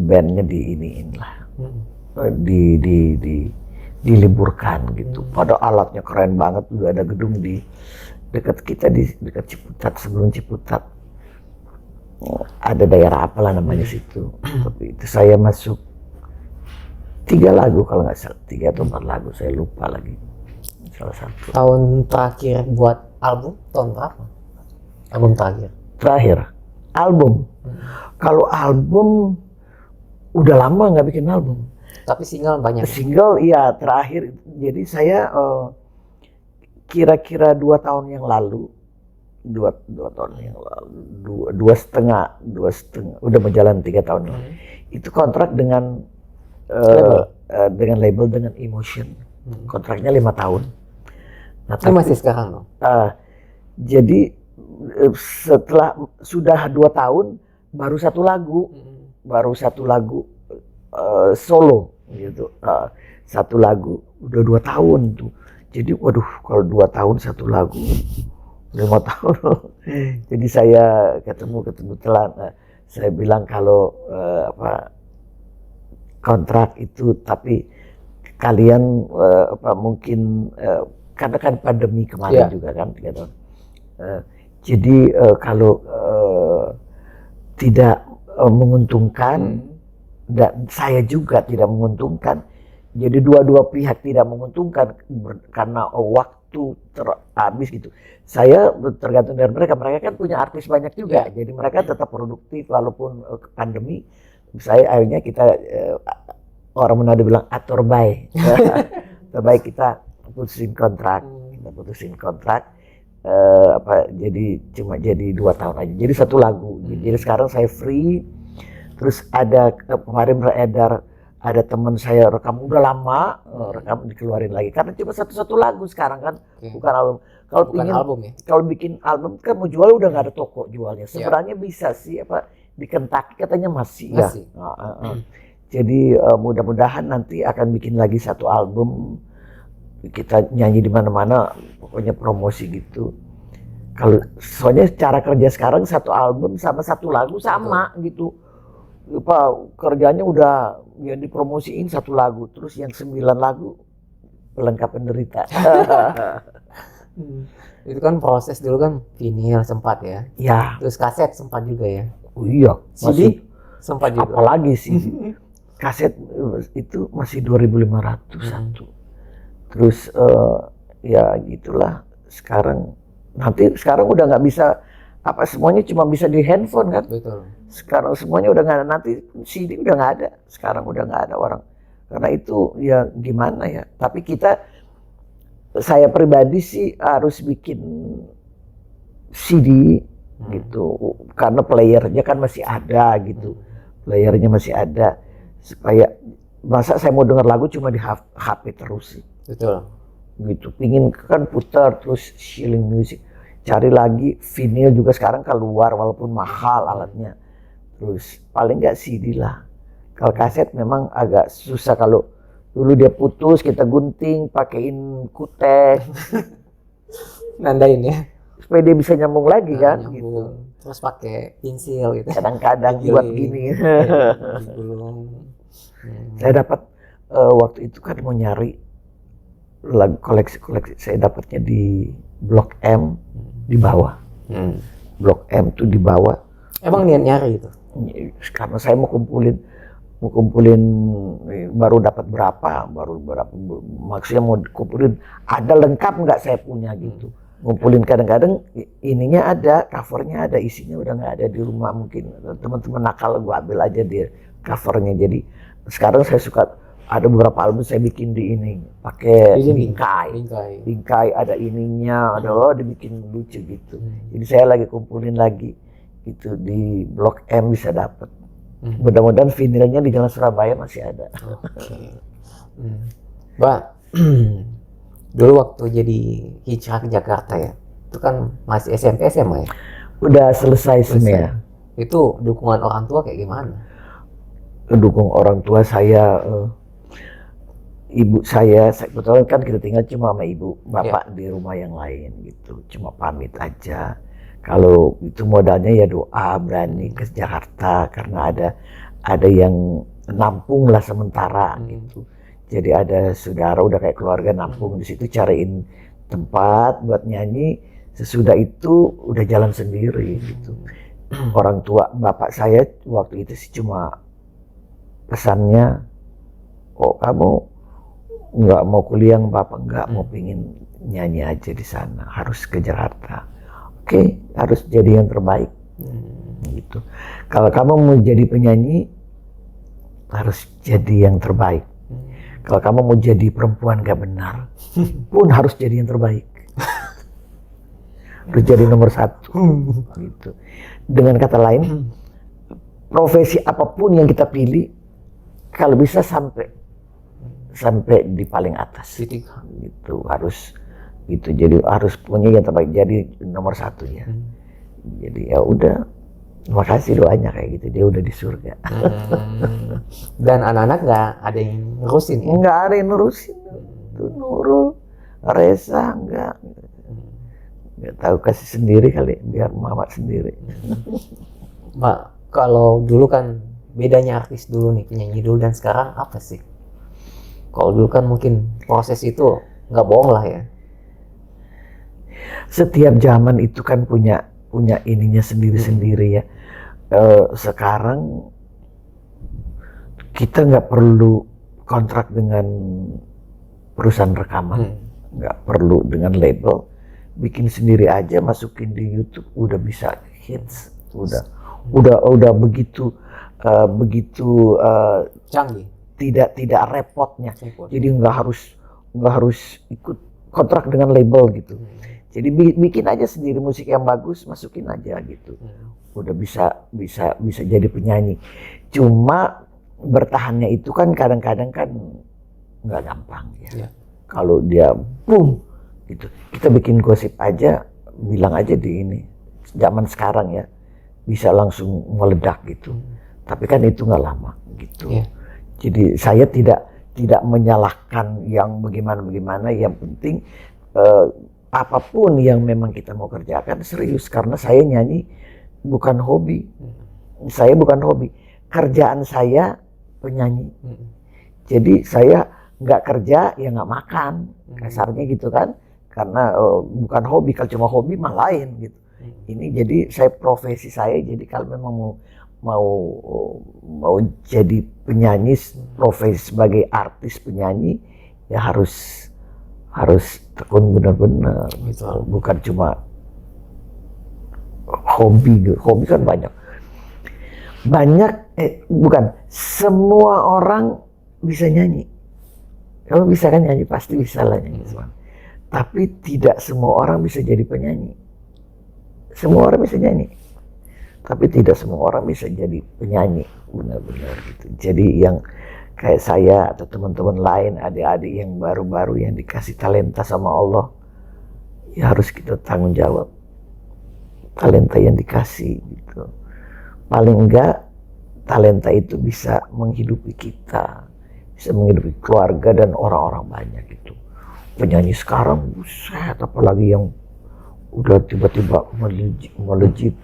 bandnya diiniin lah, diliburkan gitu. Pada alatnya keren banget, udah ada gedung di dekat kita di dekat Ciputat, sebelum Ciputat. Ada daerah apalah namanya situ. Tapi itu saya masuk 3 lagu kalau nggak salah, 3 atau 4 lagu saya lupa lagi. Salah satu. Tahun terakhir buat album tahun berapa? Album terakhir. Terakhir album. Kalau album udah lama nggak bikin album. Tapi single banyak. Single iya terakhir. Jadi saya kira-kira 2 tahun yang lalu. 2 tahun yang lalu, 2,5 udah berjalan 3 tahun. Itu kontrak dengan label dengan Emotion. Kontraknya 5 tahun. Nah, Ini masih sekarang dong. Jadi setelah sudah 2 tahun baru 1 lagu solo gitu. 1 lagu udah 2 tahun tuh. Jadi waduh kalau 2 tahun 1 lagu 5 tahun. Jadi saya ketemu telan. Saya bilang kalau kontrak itu, tapi kalian mungkin karena kan pandemi kemarin juga kan 3 tahun. Jadi kalau tidak menguntungkan dan saya juga tidak menguntungkan. Jadi dua-dua pihak tidak menguntungkan karena waktu habis gitu. Saya tergantung dari mereka kan punya artis banyak juga, jadi mereka tetap produktif walaupun pandemi. Saya akhirnya kita orang Manado bilang atur baik, terbaik kita putusin kontrak, jadi cuma jadi 2 tahun aja, jadi 1 lagu. Jadi sekarang saya free. Terus ada kemarin beredar ada teman saya rekam udah lama, rekam dikeluarin lagi karena cuma satu lagu sekarang kan, bukan album. Kalau kalau bikin album kan mau jual udah nggak ada toko jualnya. Sebenarnya bisa sih di Kentucky katanya masih. Ya. Jadi mudah-mudahan nanti akan bikin lagi 1 album, kita nyanyi di mana-mana, pokoknya promosi gitu. Kalau soalnya cara kerja sekarang 1 album sama 1 lagu sama gitu. Kerjanya udah ya dipromosiin 1 lagu, terus yang 9 lagu pelengkap penderita. Itu kan proses dulu kan vinyl sempat ya. Ya. Terus kaset sempat juga ya. Oh iya, CD sempat juga. Apalagi sih kaset itu masih 2.500 satu. Terus ya gitulah. Sekarang udah nggak bisa semuanya cuma bisa di handphone kan. Betul. Sekarang semuanya udah nggak ada, nanti CD udah nggak ada. Sekarang udah nggak ada orang. Karena itu ya gimana ya. Tapi saya pribadi sih harus bikin CD gitu. Karena playernya kan masih ada gitu. Playernya masih ada. Supaya masa saya mau dengar lagu cuma di HP terus sih. Betul. Gitu. Pingin kan putar terus shilling music. Cari lagi vinyl juga sekarang keluar walaupun mahal alatnya. Terus paling nggak CD lah. Kalau kaset memang agak susah, kalau dulu dia putus kita gunting pakein kutek Nandain ya. supaya dia bisa nyambung lagi kan nyambung. gitu. Terus pakai pensil gitu. Kadang-kadang Digiling. buat gini. Digulung. Saya dapat waktu itu kan mau nyari lagu koleksi-koleksi, saya dapatnya di Blok M di bawah. Blok M tuh di bawah. Emang niat nyari itu? Karena saya mau kumpulin baru dapat berapa, maksudnya mau kumpulin ada lengkap nggak saya punya gitu. Ngumpulin kadang-kadang ininya ada, covernya ada, isinya udah nggak ada di rumah, mungkin teman-teman nakal gua ambil aja dia covernya. Jadi sekarang saya suka ada beberapa album saya bikin di ini pakai bingkai ada ininya, ada dibikin lucu gitu. Jadi saya lagi kumpulin lagi itu di Blok M bisa dapat. Mudah-mudahan vinilnya di Jalan Surabaya masih ada. Oke. Mbak, dulu waktu jadi hijrah ke Jakarta ya, itu kan masih SMP SMA ya? Udah selesai semua. Itu dukungan orang tua kayak gimana? Dukung orang tua saya, ibu saya kebetulan kan kita tinggal cuma sama ibu, bapak di rumah yang lain gitu, cuma pamit aja. Kalau itu modalnya ya doa, berani ke Jakarta karena ada yang nampung lah sementara gitu. Jadi ada saudara udah kayak keluarga nampung di situ, cariin tempat buat nyanyi. Sesudah itu udah jalan sendiri gitu. Orang tua bapak saya waktu itu sih cuma pesannya, oh kamu nggak mau kuliah, bapak nggak mau, pingin nyanyi aja di sana, harus ke Jakarta. Oke, harus jadi yang terbaik. Gitu. Kalau kamu mau jadi penyanyi, harus jadi yang terbaik. Kalau kamu mau jadi perempuan gak benar, pun harus jadi yang terbaik. Harus jadi nomor 1. Gitu. Dengan kata lain, profesi apapun yang kita pilih, kalau bisa sampai di paling atas. Gitu harus. Gitu, jadi harus punya yang terbaik, jadi nomor 1 ya. Jadi ya udah, makasih doanya kayak gitu, dia udah di surga. Dan anak-anak nggak ada yang ngurusin ya? Nggak ada yang ngurusin. Tuh Nurul, Reza nggak tahu, kasih sendiri kali, biar Mamat sendiri. Mbak, kalau dulu kan bedanya artis dulu nih, penyanyi dulu dan sekarang apa sih? Kalau dulu kan mungkin proses itu nggak bohong lah ya. Setiap zaman itu kan punya ininya sendiri-sendiri ya. Sekarang kita nggak perlu kontrak dengan perusahaan rekaman, nggak perlu dengan label, bikin sendiri aja, masukin di YouTube udah bisa hits, udah begitu canggih, tidak repotnya. Jadi nggak harus ikut kontrak dengan label gitu. Jadi bikin aja sendiri musik yang bagus, masukin aja gitu. Udah bisa jadi penyanyi. Cuma bertahannya itu kan kadang-kadang kan nggak gampang ya. Kalau dia boom gitu, kita bikin gosip aja, bilang aja di ini. Zaman sekarang ya bisa langsung meledak gitu. Tapi kan itu nggak lama gitu. Jadi saya tidak menyalahkan yang bagaimana, yang penting apapun yang memang kita mau kerjakan serius, karena saya nyanyi bukan hobi. Saya bukan hobi. Kerjaan saya penyanyi. Jadi saya nggak kerja ya nggak makan, kasarnya gitu kan. Karena bukan hobi. Kalau cuma hobi mah lain gitu. Ini jadi saya profesi saya. Jadi kalau memang mau jadi penyanyi, profesi sebagai artis penyanyi ya harus tekun benar-benar gitu. Bukan cuma hobi kan bukan semua orang bisa nyanyi. Kalau bisa kan nyanyi, pasti bisa lah nyanyi semua. Tapi tidak semua orang bisa jadi penyanyi. Semua orang bisa nyanyi, tapi tidak semua orang bisa jadi penyanyi benar-benar gitu. Jadi yang kayak saya atau teman-teman lain, adik-adik yang baru-baru yang dikasih talenta sama Allah, ya harus kita tanggung jawab talenta yang dikasih gitu. Paling enggak talenta itu bisa menghidupi kita, bisa menghidupi keluarga dan orang-orang banyak gitu. Penyanyi sekarang buset, apalagi yang udah tiba-tiba melejit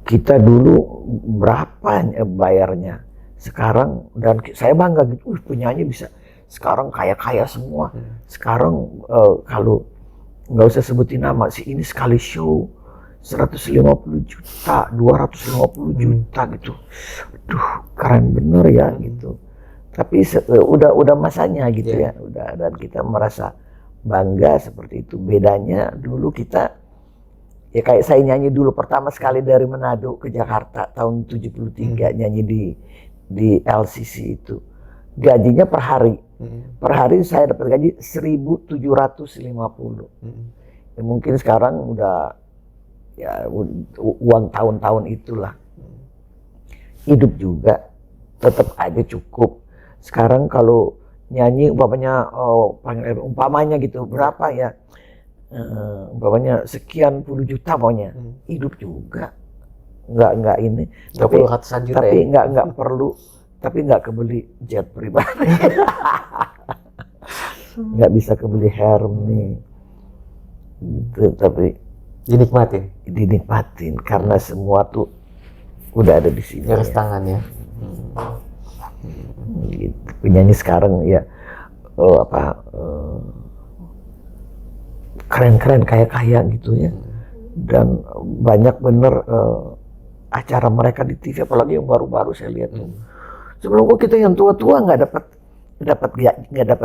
Kita dulu berapa bayarnya sekarang, dan saya bangga gitu, penyanyi bisa sekarang kaya-kaya semua. Sekarang kalau nggak usah sebutin nama sih, ini sekali show 150 juta, 250 juta gitu. Aduh, keren bener ya gitu. Tapi udah masanya gitu ya, udah, dan kita merasa bangga seperti itu. Bedanya dulu kita, ya kayak saya nyanyi dulu pertama sekali dari Manado ke Jakarta tahun 73, nyanyi di LCC itu. Gajinya per hari. Per hari saya dapat gaji 1.750. Ya, mungkin sekarang udah ya uang tahun-tahun itulah. Hidup juga tetap aja cukup. Sekarang kalau nyanyi umpamanya gitu, berapa ya? Umpamanya sekian puluh juta pokoknya. Hidup juga. Nggak ini. Tapi ratusan juta tapi ya? nggak perlu, tapi nggak kebeli jet pribadi. Nggak bisa kebeli helm nih. Gitu, tapi dinikmatin karena semua tuh udah ada di sini. Garis tangan ya. Gitu. Penyanyi sekarang ya keren-keren, kaya-kaya gitu ya. Dan banyak bener acara mereka di TV, apalagi yang baru-baru saya lihat tuh. Sebelum kita yang tua-tua nggak dapat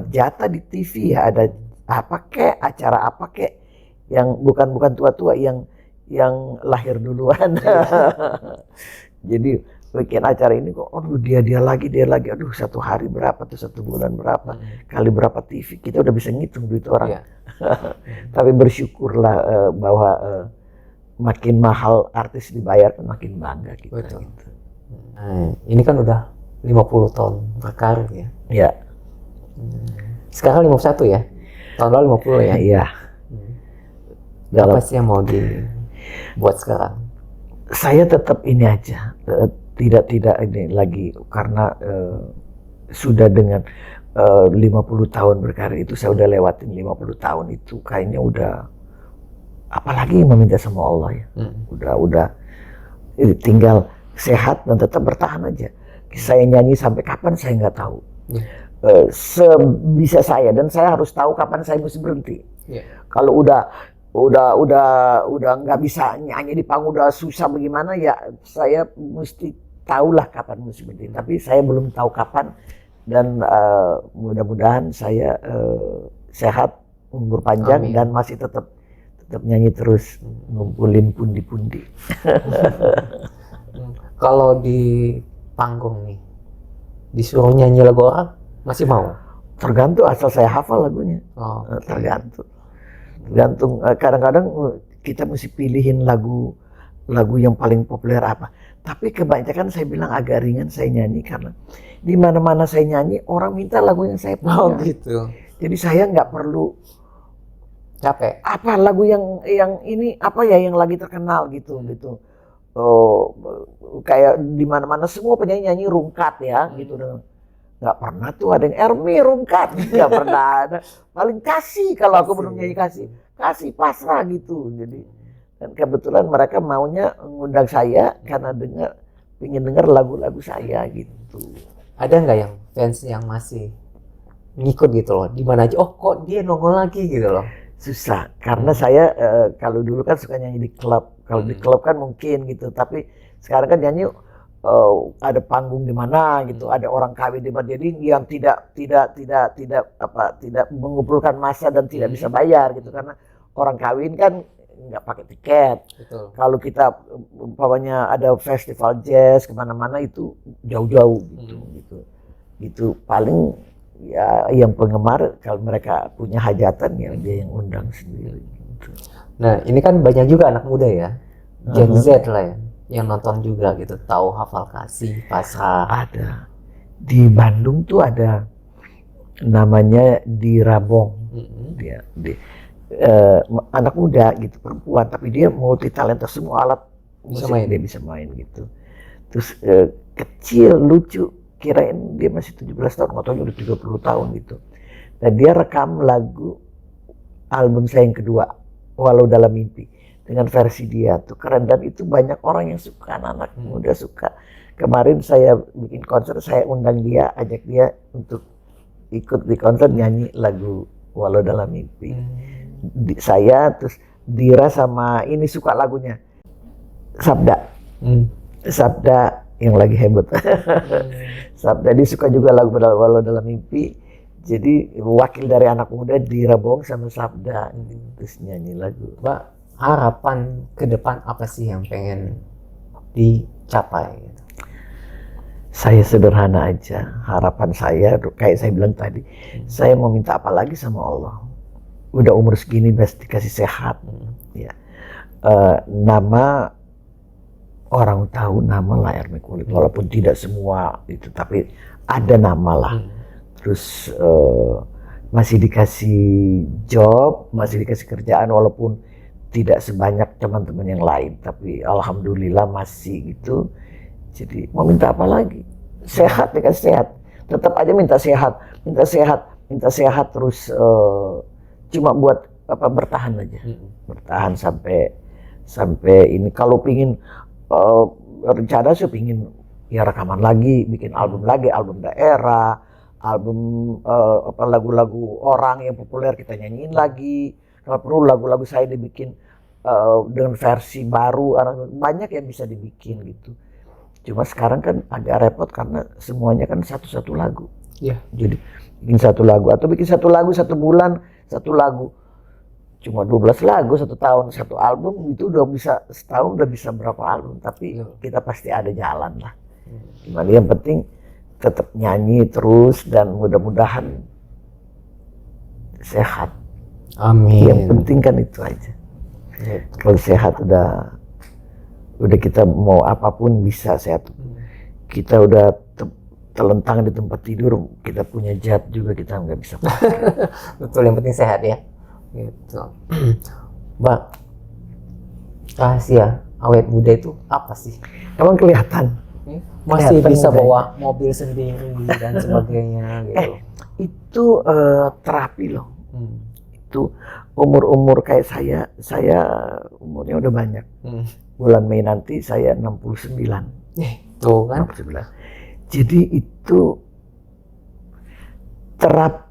jatah di TV ya. Ada apa kek, acara apa kek yang bukan tua-tua, yang lahir duluan. Jadi bikin acara ini kok, aduh dia lagi, aduh satu hari berapa tuh, satu bulan berapa, kali berapa TV, kita udah bisa ngitung duit orang. Tapi bersyukurlah bahwa makin mahal artis dibayar, makin bangga kita. Betul. Gitu. Nah, ini kan udah 50 tahun berkarir ya. Iya. Sekarang 51 ya? Tahun lalu 50 ya? Iya. Apa sih yang mau dibuat sekarang? Saya tetap ini aja, tidak ini lagi, karena sudah dengan 50 tahun berkarir itu, saya udah lewatin 50 tahun itu, kayaknya udah, apalagi meminta sama Allah ya. Udah tinggal sehat dan tetap bertahan aja. Saya nyanyi sampai kapan saya nggak tahu. Sebisa saya, dan saya harus tahu kapan saya mesti berhenti. Kalau udah nggak bisa nyanyi di panggung, udah susah bagaimana ya, saya mesti tahulah kapan mesti berhenti. Tapi saya belum tahu kapan, dan mudah-mudahan saya sehat, umur panjang. Amin. Dan masih tetap nyanyi terus, ngumpulin pundi-pundi. Kalau di panggung nih disuruh nyanyi lagu orang, masih mau? Tergantung, asal saya hafal lagunya. Tergantung. Kadang-kadang kita mesti pilihin lagu yang paling populer apa. Tapi kebanyakan saya bilang agak ringan saya nyanyi, karena di mana-mana saya nyanyi orang minta lagu yang saya punya. Oh gitu. Jadi saya nggak perlu capek. Apa lagu yang ini apa ya yang lagi terkenal gitu. Oh, kayak di mana-mana semua penyanyi nyanyi rungkat ya gitu. Nggak pernah tuh ada yang Ermi rungkat, nggak pernah ada. Paling kasih, kalau aku belum nyanyi kasih pasrah gitu. Jadi, dan kebetulan mereka maunya ngundang saya karena ingin dengar lagu-lagu saya gitu. Ada nggak yang fans yang masih ngikut gitu loh, di mana aja, oh kok dia nongol lagi gitu loh? Susah, karena saya kalau dulu kan suka nyanyi di klub. Kalau di klub kan mungkin gitu, tapi sekarang kan nyanyi ada panggung di mana gitu, ada orang kawin di mana, jadi yang tidak mengumpulkan massa dan tidak bisa bayar gitu, karena orang kawin kan nggak pakai tiket. Betul. Kalau kita umpamanya ada festival jazz kemana-mana itu jauh-jauh gitu paling ya yang penggemar, kalau mereka punya hajatan ya dia yang undang sendiri gitu. Nah ini kan banyak juga anak muda ya, Gen Z lah ya, yang nonton juga gitu, tahu hafal kasih, pasrah. Ada di Bandung tuh, ada namanya di Rabong. Dia anak muda gitu, perempuan, tapi dia multi talenta, semua alat musik dia bisa main gitu. Terus kecil, lucu, kirain dia masih 17 tahun, nggak tahu udah 30 tahun gitu. Dan dia rekam lagu album saya yang kedua, Walau Dalam Mimpi. dengan versi dia tuh keren, dan itu banyak orang yang suka, anak-anak muda suka. Kemarin saya bikin konser, saya undang dia, ajak dia untuk ikut di konser nyanyi lagu Walau Dalam Mimpi. Saya terus Dira sama ini suka lagunya Sabda. Sabda yang lagi heboh. Sabda dia suka juga lagu Walau Dalam Mimpi. Jadi wakil dari anak muda Dira Bong sama Sabda terus nyanyi lagu. Mbak, harapan ke depan apa sih yang pengen dicapai? Saya sederhana aja. Harapan saya kayak saya bilang tadi, saya mau minta apa lagi sama Allah. Udah umur segini pasti dikasih sehat. Ya. Nama orang tahu nama layar kulit, walaupun tidak semua itu, tapi ada nama lah. Terus masih dikasih job, masih dikasih kerjaan, walaupun tidak sebanyak teman-teman yang lain, tapi alhamdulillah masih gitu. Jadi mau minta apa lagi? Sehat, dikasih sehat. Tetap aja minta sehat, minta sehat, minta sehat terus. Cuma buat apa, bertahan aja, bertahan sampai ini. Kalau pingin rencana sih pingin ya rekaman lagi, bikin album lagi, album daerah, album lagu-lagu orang yang populer kita nyanyiin lagi. Kalau perlu lagu-lagu saya dibikin dengan versi baru, banyak yang bisa dibikin gitu. Cuma sekarang kan agak repot karena semuanya kan satu-satu lagu. Iya. Jadi bikin satu lagu atau bikin satu lagu 1 bulan satu lagu. Cuma 12 lagu 1 tahun, 1 album itu udah bisa setahun udah bisa berapa album. Tapi kita pasti ada jalan lah. Gimana yang penting tetap nyanyi terus dan mudah-mudahan sehat. Amin. Yang penting kan itu aja. Kalau sehat udah kita mau apapun bisa sehat. Kita udah telentang di tempat tidur, kita punya jet juga kita nggak bisa. Betul, yang penting sehat ya. Gitu. Mbak, rahasia awet muda itu apa sih? Emang kelihatan? Masih Kelihatan bisa mudanya. bawa mobil sendiri dan sebagainya gitu. Itu terapi loh. Itu umur kayak saya umurnya udah banyak. Bulan Mei nanti saya 69. Tuh kan. 69. Jadi itu terapi.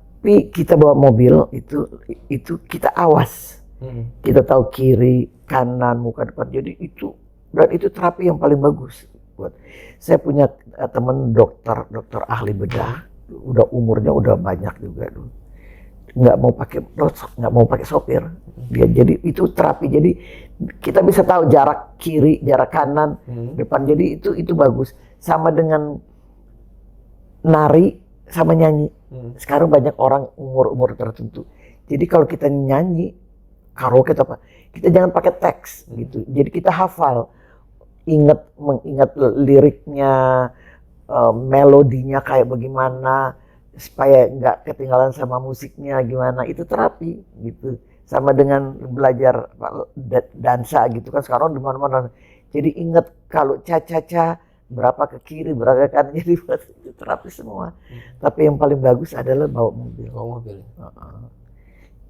Kita bawa mobil itu kita awas. Kita tahu kiri, kanan, muka, depan. Jadi itu terapi yang paling bagus buat. Saya punya teman dokter ahli bedah. Udah umurnya udah banyak juga dulu. Nggak mau pakai sopir. Dia jadi itu terapi. Jadi kita bisa tahu jarak kiri, jarak kanan, depan. Jadi itu bagus. Sama dengan nari sama nyanyi. Sekarang banyak orang umur tertentu. Jadi kalau kita nyanyi karaoke apa, kita jangan pakai teks gitu. Jadi kita hafal, mengingat liriknya, melodinya kayak bagaimana, supaya nggak ketinggalan sama musiknya gimana. Itu terapi gitu. Sama dengan belajar dansa gitu kan sekarang di mana-mana. Jadi ingat kalau cha-cha-cha berapa ke kiri, berapa ke kanan, jadi buat itu terapi semua. Tapi yang paling bagus adalah bawa mobil.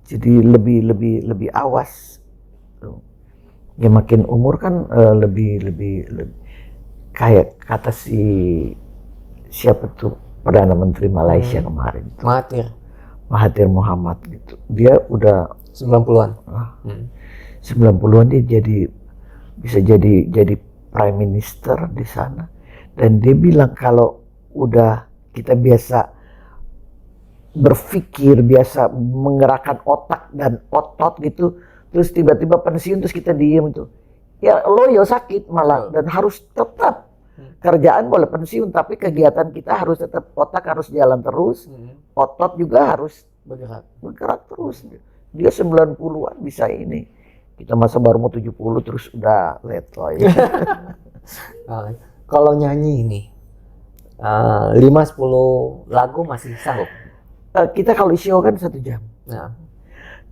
Jadi lebih awas. Ya makin umur kan lebih kayak kata siapa tuh Perdana Menteri Malaysia kemarin tuh. Mahathir Mohamad gitu. Dia udah 90-an. 90-an dia bisa jadi Prime Minister di sana, dan dia bilang kalau udah kita biasa berpikir, biasa menggerakkan otak dan otot gitu, terus tiba-tiba pensiun terus kita diem tuh, ya loyo sakit malah. Dan harus tetap kerjaan boleh pensiun, tapi kegiatan kita harus tetap, otak harus jalan terus, otot juga harus bergerak terus. Dia 90-an bisa ini. Kita masa baru mau 70 terus udah letoy. Kalau nyanyi ini 5-10 lagu masih sanggup? Kita kalau show kan 1 jam. Nah.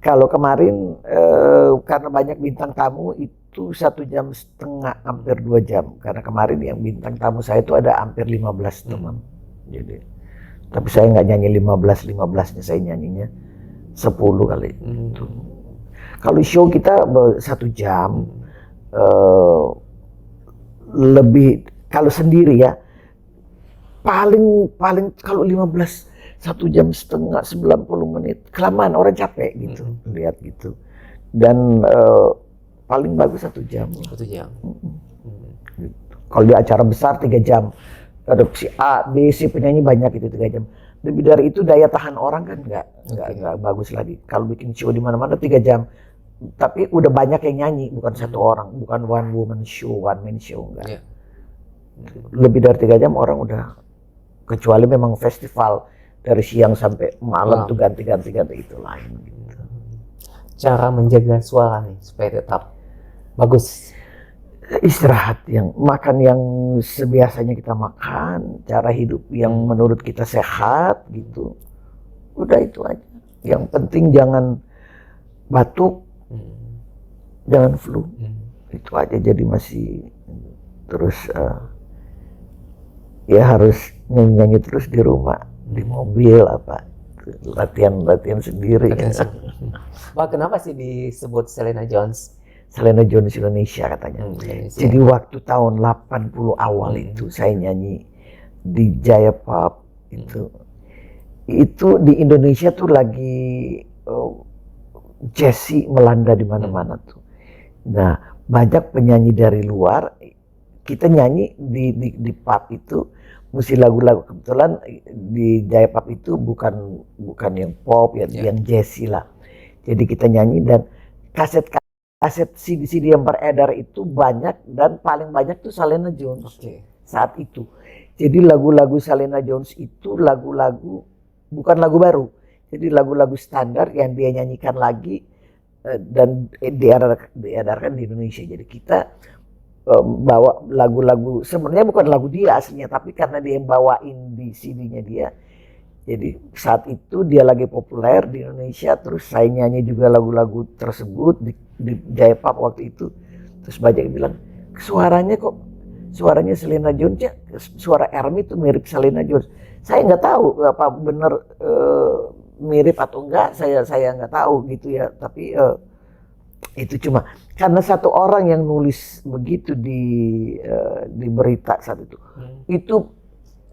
Kalau kemarin karena banyak bintang tamu itu 1,5 jam, hampir 2 jam. Karena kemarin yang bintang tamu saya itu ada hampir 15 teman. Jadi, tapi saya nggak nyanyi 15-nya, saya nyanyinya 10 kali. Kalau show kita 1 jam, eh, lebih kalau sendiri ya paling kalau 1 jam setengah 90 menit kelamaan, orang capek gitu lihat gitu. Dan paling bagus 1 jam. 1 jam. Kalau di acara besar 3 jam, ada si A, B, C penyanyi banyak itu 3 jam. Lebih dari itu daya tahan orang kan nggak bagus lagi. Kalau bikin show di mana-mana 3 jam, tapi udah banyak yang nyanyi, bukan satu orang, bukan one woman show, one man show, enggak. Lebih dari 3 jam orang udah, kecuali memang festival dari siang sampai malam tuh ganti itu lain. Gitu. Cara menjaga suara nih supaya tetap bagus. Istirahat, makan yang sebiasanya kita makan, cara hidup yang menurut kita sehat gitu. Udah itu aja. Yang penting jangan batuk, jangan flu. Itu aja. Jadi masih terus ya harus nyanyi terus di rumah, di mobil apa. Latihan sendiri. Pak, kenapa sih disebut Selena Jones? Selena Jones Indonesia katanya. Jadi waktu tahun 80 awal itu saya nyanyi di Jaya Pop itu di Indonesia tuh lagi Jazzy melanda di mana-mana tuh. Nah, banyak penyanyi dari luar, kita nyanyi di pub itu mesti lagu-lagu, kebetulan di Jaya Pop itu bukan yang pop ya, yang Jazzy lah. Jadi kita nyanyi dan kaset CD yang beredar itu banyak, dan paling banyak tuh Selena Jones saat itu. Jadi lagu-lagu Selena Jones itu lagu-lagu bukan lagu baru, jadi lagu-lagu standar yang dia nyanyikan lagi dan diedarkan di Indonesia. Jadi kita bawa lagu-lagu, sebenarnya bukan lagu dia aslinya, tapi karena dia yang bawain di CD-nya dia. Jadi saat itu dia lagi populer di Indonesia, terus saya nyanyi juga lagu-lagu tersebut di Jaya Pop waktu itu. Terus banyak yang bilang, suaranya Selena Jones ya, suara Ermi itu mirip Selena Jones. Saya nggak tahu apa benar mirip atau enggak, saya nggak tahu gitu ya. Tapi itu cuma karena satu orang yang nulis begitu di berita saat itu. Itu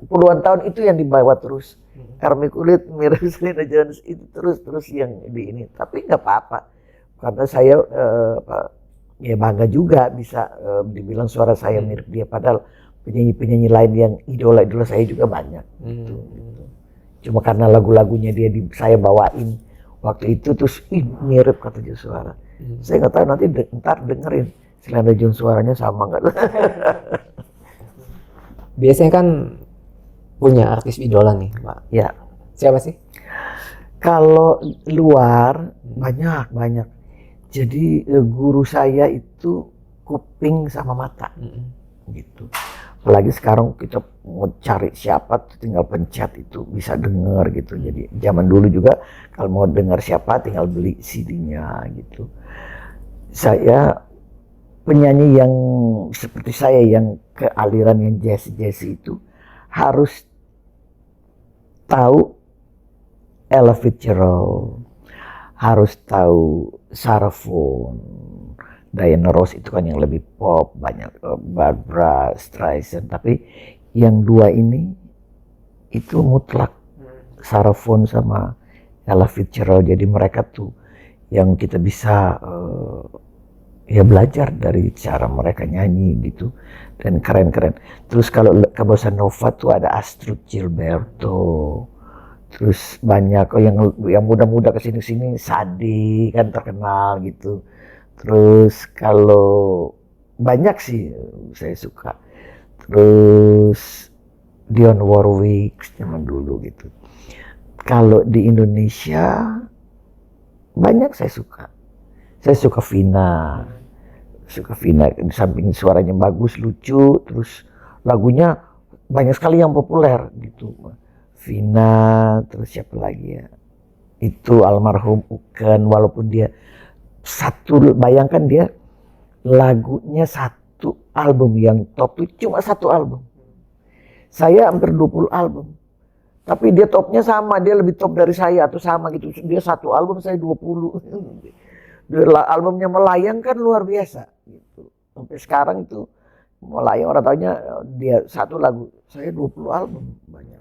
puluhan tahun itu yang dibawa terus. Ermi kulit mirip Selena Jones itu terus yang di ini. Tapi nggak apa-apa, karena saya ya bangga juga bisa dibilang suara saya mirip dia, padahal penyanyi lain yang idola saya juga banyak. Gitu. Cuma karena lagu-lagunya dia saya bawain waktu itu, terus mirip kata dia suara. Saya nggak tahu, nanti ntar dengerin Selena Jones suaranya sama nggak. Biasanya kan punya artis idola nih, Pak. Ya. Siapa sih? Kalau luar banyak. Jadi guru saya itu kuping sama mata, gitu. Apalagi sekarang kita mau cari siapa, tinggal pencet itu bisa dengar gitu. Jadi zaman dulu juga kalau mau dengar siapa tinggal beli CD-nya gitu. Saya penyanyi yang seperti saya yang ke aliran yang jazz itu harus tahu Ella Fitzgerald, harus tahu Sarah Vaughan, Diana Ross itu kan yang lebih pop, banyak Barbra Streisand, tapi yang dua ini itu mutlak, Sarah Vaughan sama Ella Fitzgerald. Jadi mereka tuh yang kita bisa ya belajar dari cara mereka nyanyi gitu, dan keren-keren. Terus kalau ke bossa nova tuh ada Astrud Gilberto, terus banyak yang muda-muda kesini-sini, Sade kan terkenal gitu. Terus kalau banyak sih saya suka. Terus Dionne Warwick zaman dulu gitu. Kalau di Indonesia banyak saya suka. Saya suka Vina. Di samping suaranya bagus, lucu, terus lagunya banyak sekali yang populer gitu. Vina, terus siapa lagi ya? Itu almarhum Uken, walaupun dia bayangkan dia lagunya satu album yang top itu cuma satu album. Saya hampir 20 album. Tapi dia topnya sama, dia lebih top dari saya atau sama gitu. Dia satu album, saya 20. Albumnya Melayang kan luar biasa gitu. Sampai sekarang itu Melayang orang taunya dia satu lagu, saya 20 album banyak.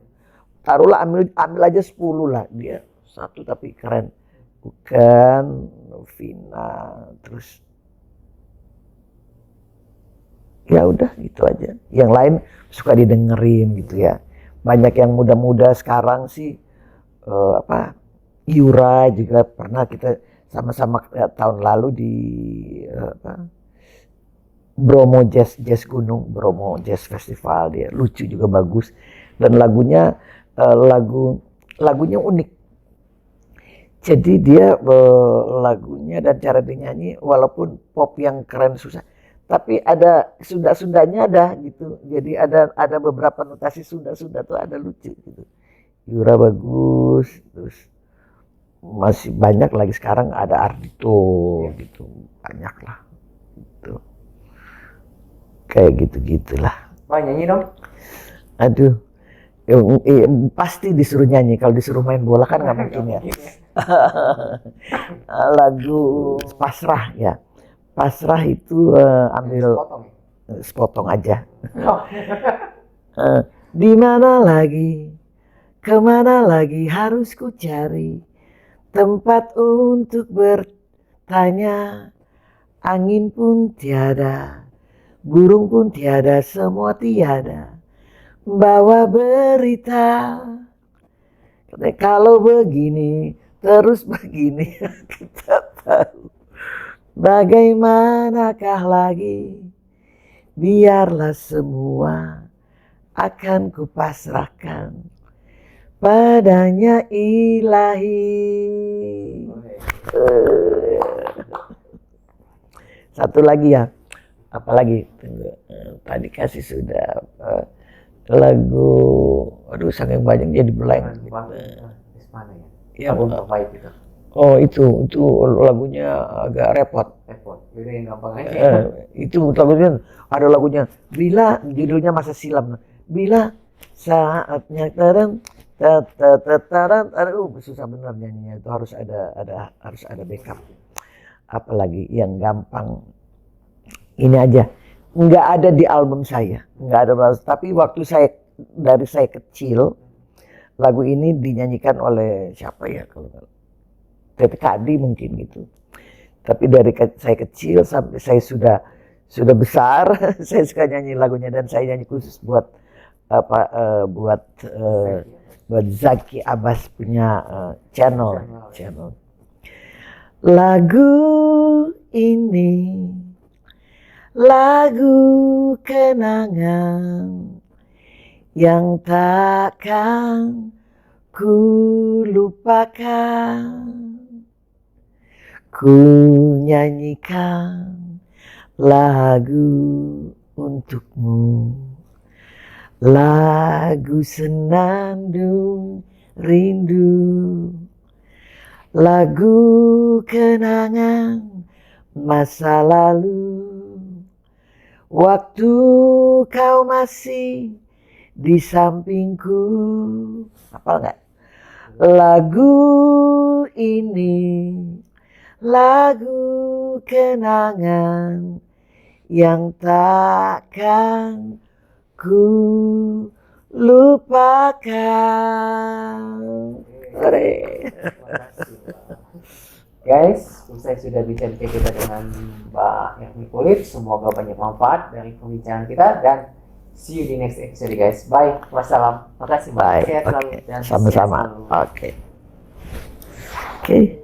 Taruhlah ambil aja 10 lah, dia satu tapi keren. Bukan Novina, terus ya udah gitu aja. Yang lain suka didengerin gitu ya. Banyak yang muda-muda sekarang sih Yura juga pernah kita sama-sama tahun lalu di Bromo Jazz Gunung, Bromo Jazz Festival, dia lucu juga bagus dan lagunya lagunya unik. Jadi dia lagunya dan cara dinyanyi walaupun pop yang keren susah, tapi ada Sunda-Sundanya ada gitu. Jadi ada beberapa notasi Sunda-Sunda tuh ada lucu gitu. Yura bagus, terus masih banyak lagi sekarang ada Ardito gitu, banyak lah gitu. Kayak gitu-gitulah. Pak, nyanyi dong. Aduh, pasti disuruh nyanyi. Kalau disuruh main bola kan nggak mungkin ya. Lagu Pasrah ya. Pasrah itu ambil sepotong aja. Di mana lagi, kemana lagi harus ku cari tempat untuk bertanya. Angin pun tiada, burung pun tiada, semua tiada. Bawa berita, kalau begini, terus begini, kita tahu. Bagaimanakah lagi, biarlah semua akan kupasrahkan padanya ilahi. Satu lagi ya, apalagi tadi kasih sudah lagu, aduh saking banyak jadi blank. Ya, album terbaik itu. Oh itu lagunya agak repot. Jadi yang gampang aja. Itu lagunya ada lagunya bila judulnya Masa Silam. Bila saatnya susah benar nyanyinya, itu harus ada backup. Apalagi yang gampang ini aja, nggak ada di album saya, nggak ada, tapi waktu dari saya kecil lagu ini dinyanyikan oleh siapa ya, kalau TTKD mungkin gitu. Tapi dari saya kecil sampai saya sudah besar saya suka nyanyi lagunya, dan saya nyanyi khusus buat buat Zaki Abbas punya channel. Lagu ini lagu kenangan yang takkan ku lupakan. Ku nyanyikan lagu untukmu, lagu senandung rindu, lagu kenangan masa lalu, waktu kau masih di sampingku. Hafal nggak? Lagu ini lagu kenangan yang takkan ku lupakan. Guys, usai sudah bincang kita dengan Mbak Yakni Kulit, semoga banyak manfaat dari pembicaraan kita, dan see you di next episode guys. Bye, wassalam. Makasih Mbak. Bye. Sehat selalu Okay. dan Sama-sama. sehat selalu. Oke.